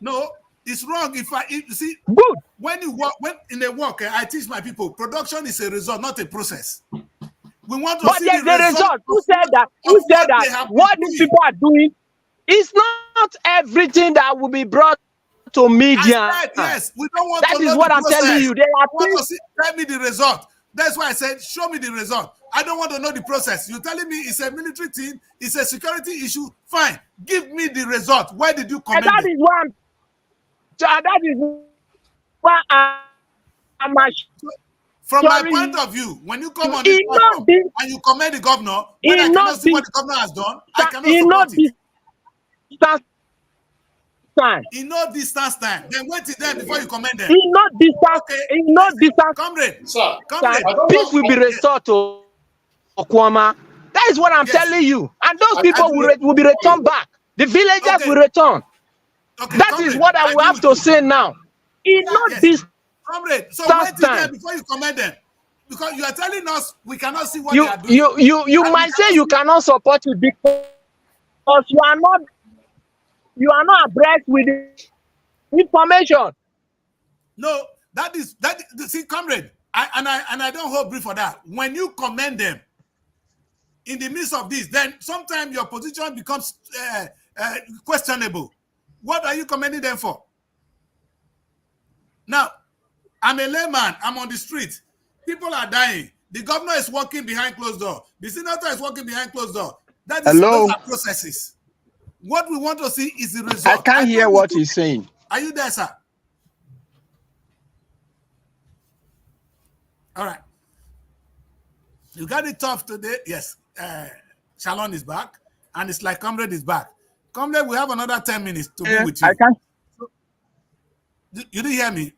No, it's wrong. You see, good. When you work, in a work, I teach my people, production is a result, not a process. We want to see the result. Who said that? What these people are doing is not everything that will be brought to media. Yes, we don't want that to is know what the I'm process. telling you. Tell me the result. That's why I said, show me the result. I don't want to know the process. You're telling me it's a military team, it's a security issue. Fine, give me the result. Why did you comment? That is what I'm from my point of view, when you come on this platform and you commend the governor, when I cannot see what the governor has done, I cannot support it. In no distance time. Then wait till then before you commend them. In no distance. Okay. In no distance. Comrade. Peace will be restored to Okwama. That is what I'm telling you. And those people will be returned back. The villagers will return. That is what I will have to say now. In no distance. Comrade, so wait till then before you commend them. Because you are telling us we cannot see what they are doing. You might say you cannot support it because you are not abreast with the information. No, see, comrade, I don't hold brief for that. When you commend them in the midst of this, then sometimes your position becomes questionable. What are you commending them for? Now, I'm a layman. I'm on the street. People are dying. The governor is working behind closed door. The senator is working behind closed door. Those are processes. What we want to see is the result. I can't hear what he's saying. Are you there, sir? All right. You got it tough today. Yes. Shalom is back. And it's like Comrade is back. Comrade, we have another 10 minutes to be with you. I can't. You didn't hear me?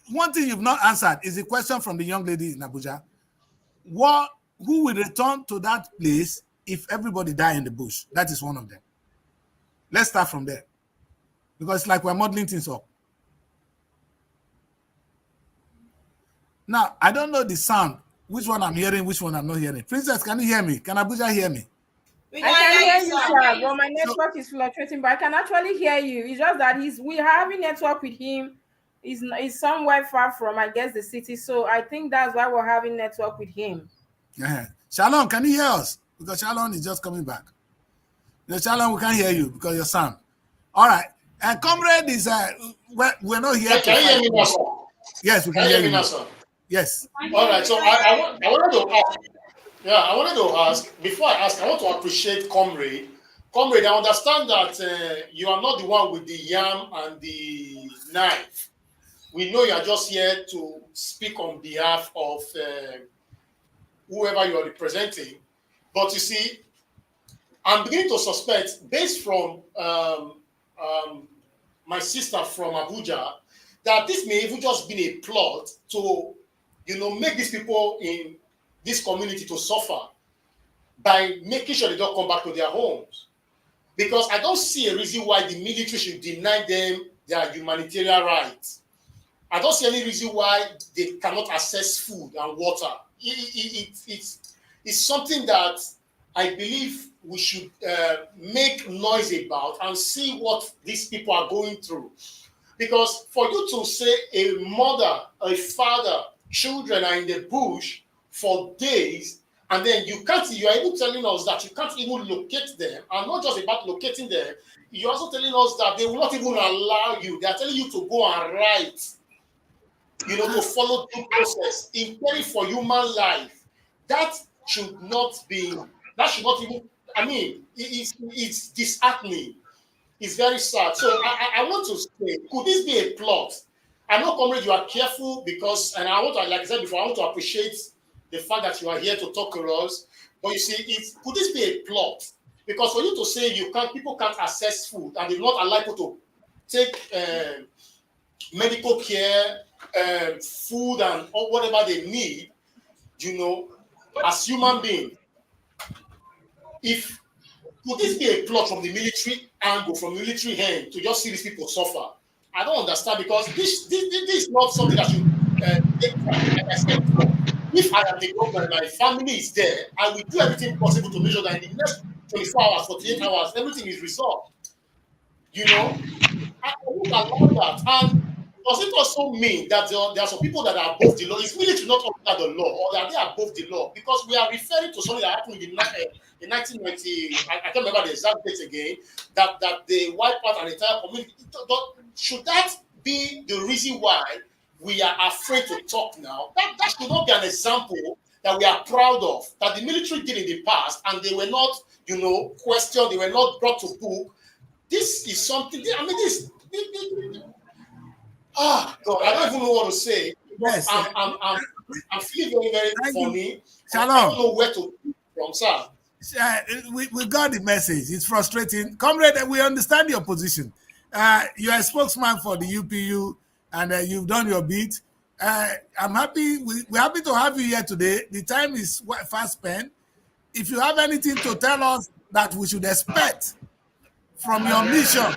One thing you've not answered is the question from the young lady in Abuja. Who will return to that place if everybody die in the bush? That is one of them. Let's start from there. Because it's like we're modeling things up. Now, I don't know the sound. Which one I'm hearing, which one I'm not hearing. Princess, can you hear me? Can Abuja hear me? I can hear you, sir, but my network is fluctuating, but I can actually hear you. It's just that we're having network with him. He's somewhere far from, I guess, the city. So I think that's why we're having network with him. Shalom, can you hear us? Because Shalom is just coming back. Shalom, we can't hear you because your sound. All right. And Comrade is, we're not here. Can you hear me now, sir? Yes, we can hear you now, sir. Yes. All right. So I wanted to ask. Yeah, I wanted to ask. Before I ask, I want to appreciate Comrade. Comrade, I understand that you are not the one with the yam and the knife. We know you are just here to speak on behalf of whoever you are representing. But you see, I'm beginning to suspect, based from my sister from Abuja, that this may even just be a plot to, make these people in this community to suffer by making sure they don't come back to their homes. Because I don't see a reason why the military should deny them their humanitarian rights. I don't see any reason why they cannot access food and water. It's something that I believe we should make noise about and see what these people are going through. Because for you to say a mother, a father, children are in the bush for days, and then you are even telling us that you can't even locate them, and not just about locating them, you're also telling us that they will not even allow you. They are telling you to go and write, to follow due process in caring for human life. That should not even, it's disheartening. It's very sad. So I want to say, could this be a plot? I know, Comrade, you are careful because, and I want to, like I said before, I want to appreciate the fact that you are here to talk to us. But you see, could this be a plot? Because for you to say people can't access food and they're not allowed to take medical care, food, and whatever they need, as human beings, could this be a plot from the military angle, from military hand, to just see these people suffer? I don't understand, because this is not something that should take time. Like I said before, if I am the government and my family is there, I will do everything possible to make sure that in the next 24 hours, 48 hours, everything is resolved. I won't allow that. And does it also mean that there are some people that are above the law? Is military not under the law, or are they above the law? Because we are referring to something that happened in 1990. I can't remember the exact date again. That they wiped out an entire community. Should that be the reason why we are afraid to talk now? That should not be an example that we are proud of, that the military did in the past, and they were not, questioned, they were not brought to book. This is something, God, I don't even know what to say. Yes. I'm feeling very, very funny. Shalom. I don't know where to from, sir. We got the message. It's frustrating. Comrade, we understand your position. You're a spokesman for the UPU, and you've done your bit. I'm happy. We're happy to have you here today. The time is fast spent. If you have anything to tell us that we should expect from your mission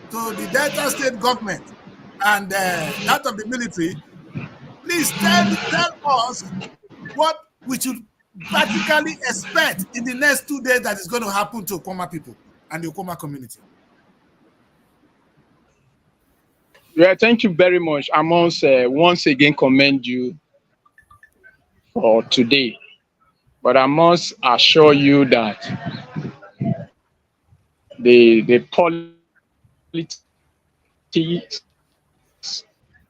to the Delta State government and that of the military, please tell us what we should practically expect in the next 2 days that is going to happen to Okoma people and the Okoma community. Yeah, thank you very much. I must once again commend you for today. But I must assure you that the politics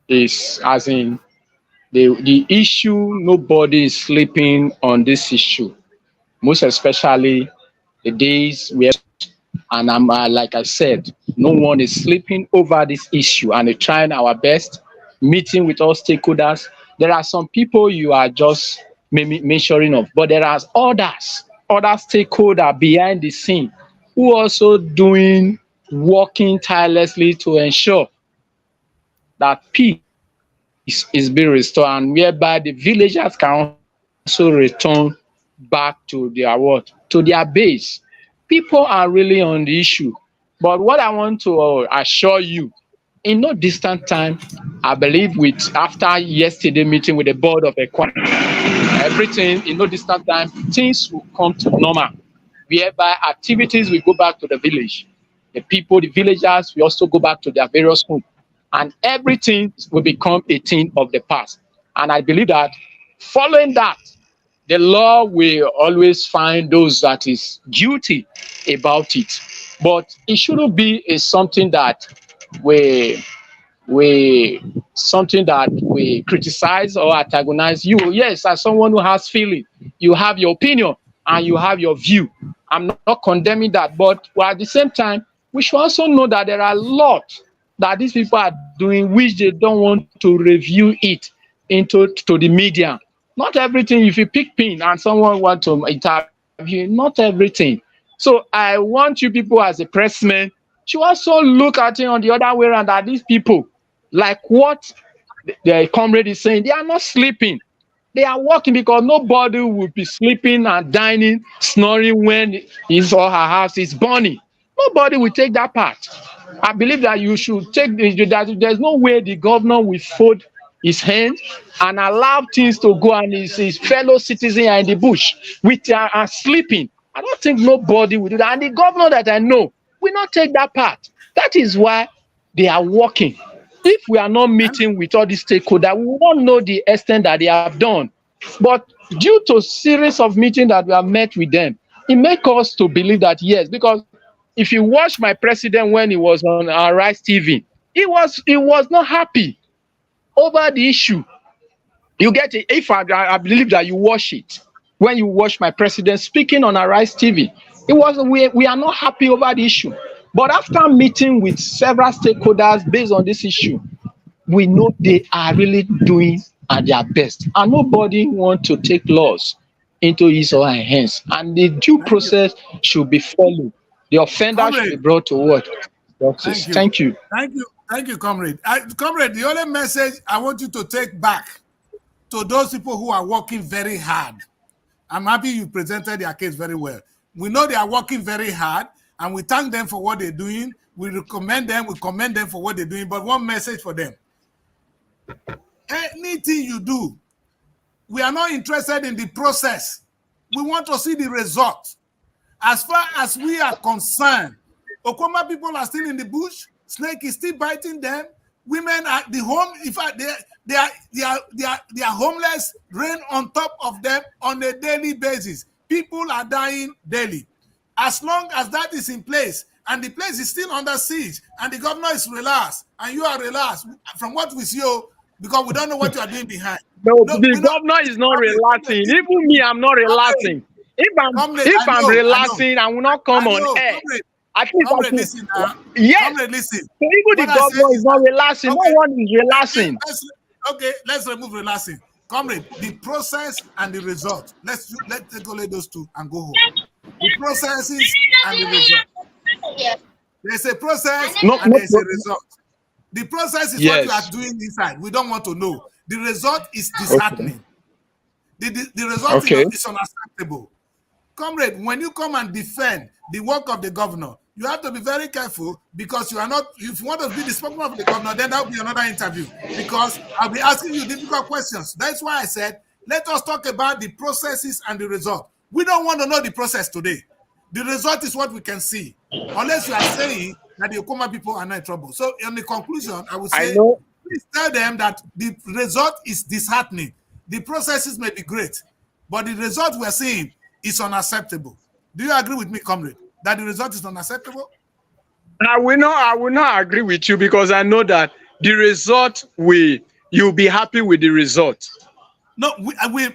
is, as in, the issue, nobody is sleeping on this issue. Most especially the days where, and I'm like I said, no one is sleeping over this issue, and we're trying our best, meeting with all stakeholders. There are some people you are just measuring of. But there are other stakeholders behind the scene who also working tirelessly to ensure that peace is being restored, and whereby the villagers can also return back to to their base. People are really on the issue. But what I want to assure you, in no distant time, I believe after yesterday meeting with the board of Equine, everything in no distant time, things will come to normal, whereby activities will go back to the village. The people, the villagers will also go back to their various homes, and everything will become a thing of the past. And I believe that following that, the law will always find those that is guilty about it. But it shouldn't be something that we criticize or antagonize you. Yes, as someone who has feeling, you have your opinion and you have your view. I'm not condemning that, but at the same time, we should also know that there are a lot that these people are doing which they don't want to review it to the media. Not everything. If you pick pin and someone want to interview, not everything. So I want you people as a pressman to also look at it on the other way around, that these people, like what the comrade is saying, they are not sleeping. They are working, because nobody will be sleeping and dining, snoring when his or her house is burning. Nobody will take that part. I believe that you should take that. There's no way the governor will fold his hand and allow things to go, and his fellow citizens are in the bush which are sleeping. I don't think nobody will do that. And the governor that I know will not take that part. That is why they are working. If we are not meeting with all these stakeholders, we won't know the extent that they have done. But due to series of meetings that we have met with them, it makes us to believe that yes, because if you watch my president when he was on Rise TV, he was not happy over the issue. You get it. If I believe that you watch it, when you watch my president speaking on Rise TV, we are not happy over the issue. But after meeting with several stakeholders based on this issue, we know they are really doing at their best, and nobody wants to take laws into his or her hands, and the due process should be followed. The offender should be brought to what? Thank you. Thank you, comrade. Comrade, the only message I want you to take back to those people who are working very hard. I'm happy you presented their case very well. We know they are working very hard, and we thank them for what they're doing. We recommend them, we commend them for what they're doing. But one message for them: anything you do, we are not interested in the process. We want to see the result. As far as we are concerned, Okoma people are still in the bush. Snake is still biting them. Women are the home. In fact, they are homeless. Rain on top of them on a daily basis. People are dying daily. As long as that is in place, and the place is still under siege, and the governor is relaxed, and you are relaxed, from what we see, because we don't know what you are doing behind. No, the governor is not relaxing. Even me, I'm not relaxing. If I'm relaxing, I will not come on air. Comrade, listen now. Yes. Comrade, listen. So even the governor is not relaxing. Okay. No one is relaxing. Let's remove relaxing. Comrade, the process and the result. Let's take those two and go home. The processes and the result. There's a process and there's a result. The process is what you are doing inside. We don't want to know. The result is disheartening. The result is unacceptable. Comrade, when you come and defend the work of the governor, you have to be very careful, because you are not, if you want to be the spokesman of the governor, then that will be another interview, because I'll be asking you difficult questions. That's why I said, let us talk about the processes and the result. We don't want to know the process today. The result is what we can see, unless you are saying that the Okoma people are not in trouble. So in the conclusion, I would say, please tell them that the result is disheartening. The processes may be great, but the result we're seeing is unacceptable. Do you agree with me, comrade, that the result is unacceptable? I will not agree with you, because I know that the result you'll be happy with the result. No,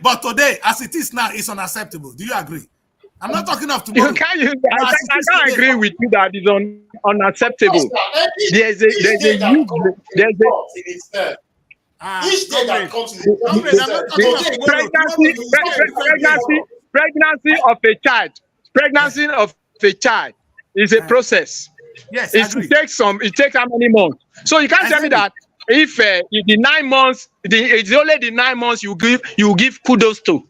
but today, as it is now, it's unacceptable. Do you agree? I'm not talking of tomorrow. I can't agree with you that it's unacceptable. Each day that Comrade, comes in comrade, I'm is not talking of today. tomorrow. Tomorrow pregnancy, you will start a different place. pregnancy of a child, Eh, pregnancy of a child is a eh. process. Yes, It agree. takes it takes how many months? So you can't tell me Exactly. that if the 9 months, it's only the 9 months you give kudos to.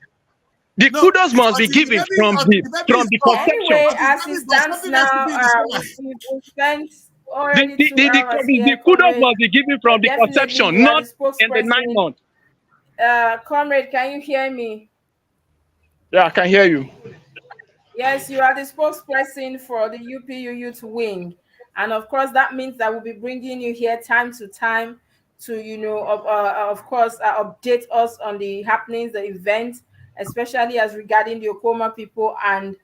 The No, kudos it's must be given until the baby from is the born. conception. Anyway, Until the as baby it is born, stands something has to now, be in the stomach. we've spent The, already the, two the, the, hours the here, kudos comrade. must be given from But the definitely, conception, you are the not in the nine spokesperson. months. Comrade, can you hear me? Yeah, I can hear you. Yes, you are the spokesperson for the UPU Youth Wing. And of course, that means that we'll be bringing you here time to time to, of course, update us on the happenings, the events, especially as regarding the Okoma people and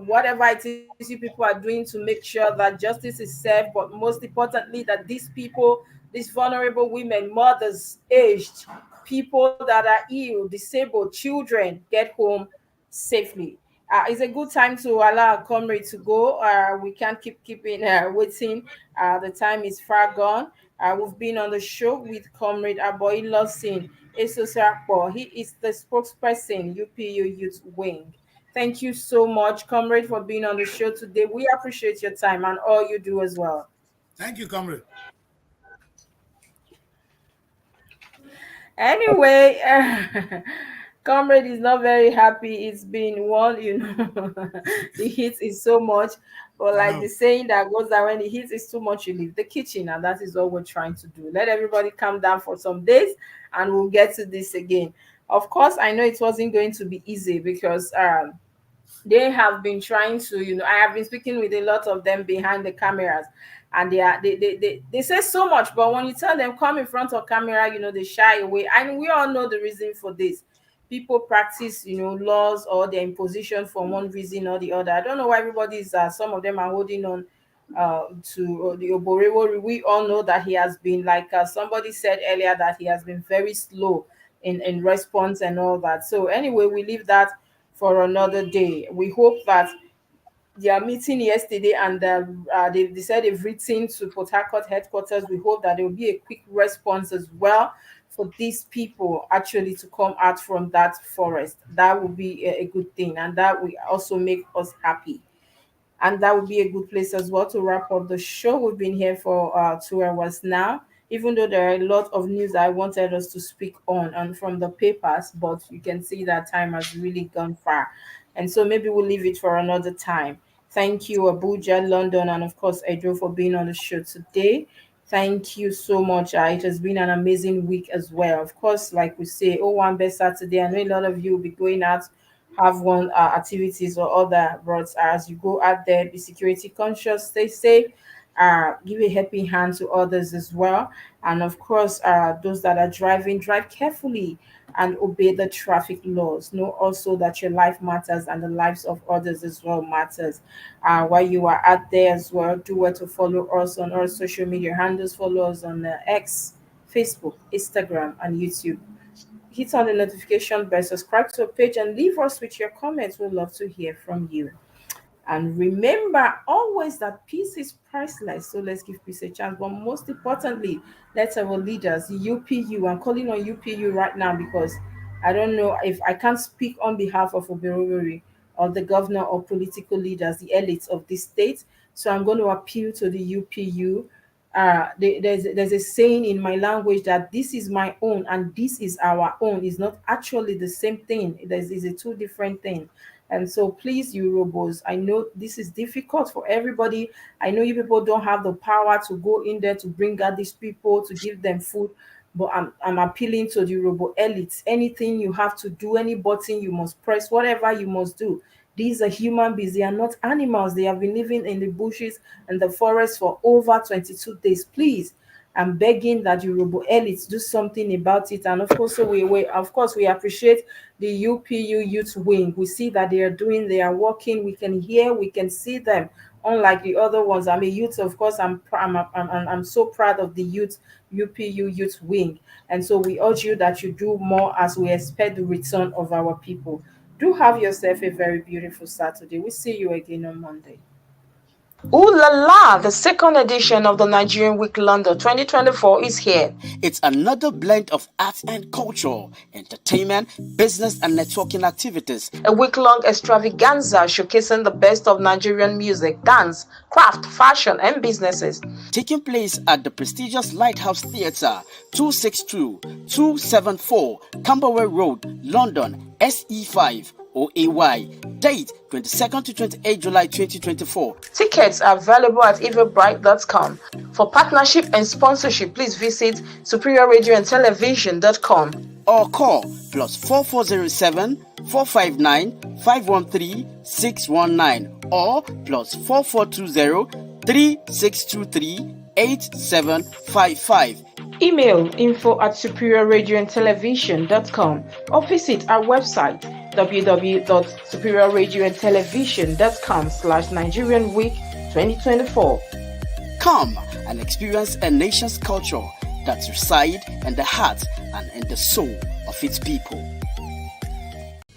whatever it is you people are doing to make sure that justice is served, but most importantly, that these people, these vulnerable women, mothers, aged, people that are ill, disabled, children get home safely. It's a good time to allow our comrade to go. We can't keeping waiting. The time is far gone. We've been on the show with Comrade Aboy Lawson Esosakpo. He is the spokesperson, UPU Youth Wing. Thank you so much, Comrade, for being on the show today. We appreciate your time and all you do as well. Thank you, comrade. Anyway, comrade is not very happy. It's been one, the heat is so much. But I like know. the saying that goes that when the heat is too much, you leave the kitchen, and that is what we're trying to do. Let everybody calm down for some days, and we'll get to this again. Of course, I know it wasn't going to be easy because they have been trying to, I have been speaking with a lot of them behind the cameras, and they say so much, but when you tell them come in front of camera, they shy away. And we all know the reason for this. People practice, laws, or their imposition for one reason or the other. I don't know why everybody's some of them are holding on to the Oborewo. We all know that he has been, like somebody said earlier, that he has been very slow in response and all that. So anyway, we leave that for another day. We hope that their meeting yesterday, and they said they've written to Port Harcourt headquarters. We hope that there will be a quick response as well for these people actually to come out from that forest. That would be a good thing, and that will also make us happy. And that would be a good place as well to wrap up the show. We've been here for 2 hours now, even though there are a lot of news I wanted us to speak on and from the papers, but you can see that time has really gone far. And so maybe we'll leave it for another time. Thank you, Abuja, London, and of course, Edo, for being on the show today. Thank you so much. It has been an amazing week as well. Of course, like we say, oh, one best Saturday. I know a lot of you will be going out, have one activities or other, but as you go out there, be security conscious, stay safe, give a helping hand to others as well. And of course, those that are driving, drive carefully and obey the traffic laws. Know also that your life matters and the lives of others as well matters. While you are out there as well, do well to follow us on our social media handles. Follow us on X, Facebook, Instagram, and YouTube. Hit on the notification bell, subscribe to our page, and leave us with your comments. We'd love to hear from you. And remember always that peace is priceless. So let's give peace a chance. But most importantly, let our leaders, UPU, I'm calling on UPU right now because I don't know if I can't speak on behalf of Oberori or the governor or political leaders, the elites of this state. So I'm going to appeal to the UPU. There's a saying in my language that this is my own and this is our own is not actually the same thing. Is a two different thing. And so please, Eurobos, I know this is difficult for everybody. I know you people don't have the power to go in there to bring out these people, to give them food. But I'm appealing to the Euro elites. Anything you have to do, any button you must press, whatever you must do. These are human beings. They are not animals. They have been living in the bushes and the forest for over 22 days. Please, I'm begging that Yoruba elites do something about it. And of course, we appreciate the UPU Youth Wing. We see that they are working. We can hear, we can see them. Unlike the other ones, I'm a youth. Of course, I'm so proud of the youth UPU Youth Wing. And so we urge you that you do more as we expect the return of our people. Do have yourself a very beautiful Saturday. We see you again on Monday. Ooh la la! The second edition of the Nigerian Week London 2024 is here. It's another blend of arts and culture, entertainment, business and networking activities. A week-long extravaganza showcasing the best of Nigerian music, dance, craft, fashion and businesses. Taking place at the prestigious Lighthouse Theatre, 262-274 Camberwell Road, London, SE5 OAY. Date 22nd to 28 July 2024. Tickets are available at eventbrite.com. For partnership and sponsorship, please visit superiorradioandtelevision.com or call +4407 459 513 619 or +4420 3623 8755. Email info@superiorradioandtelevision.com or visit our website www.superiorradioandtelevision.com/Nigerian Week 2024. Come and experience a nation's culture that resides in the heart and in the soul of its people.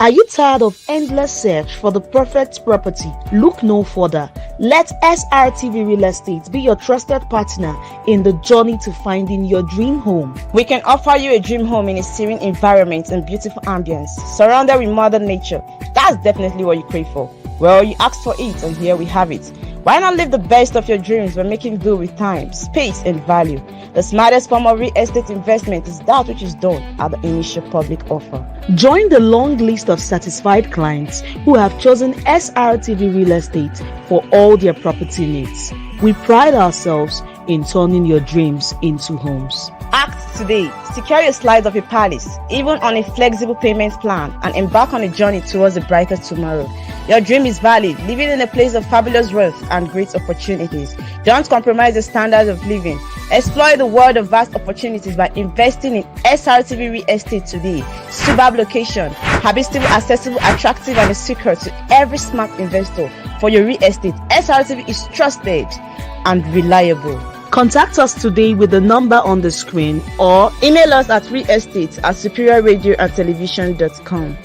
Are you tired of endless search for the perfect property? Look no further. Let SRTV Real Estate be your trusted partner in the journey to finding your dream home. We can offer you a dream home in a serene environment and beautiful ambience, surrounded with modern nature. That's definitely what you crave for. Well, you asked for it, and here we have it. Why not live the best of your dreams by making do with time, space, and value? The smartest form of real estate investment is that which is done at the initial public offer. Join the long list of satisfied clients who have chosen SRTV Real Estate for all their property needs. We pride ourselves in turning your dreams into homes. Act today. Secure your slice of a palace, even on a flexible payment plan, and embark on a journey towards a brighter tomorrow. Your dream is valid, living in a place of fabulous wealth and great opportunities. Don't compromise the standards of living. Explore the world of vast opportunities by investing in SRTV Real Estate today. Superb location, habitable, accessible, attractive, and a secret to every smart investor. For your real estate, SRTV is trusted and reliable. Contact us today with the number on the screen or email us at realestate@superiorradioandtelevision.com.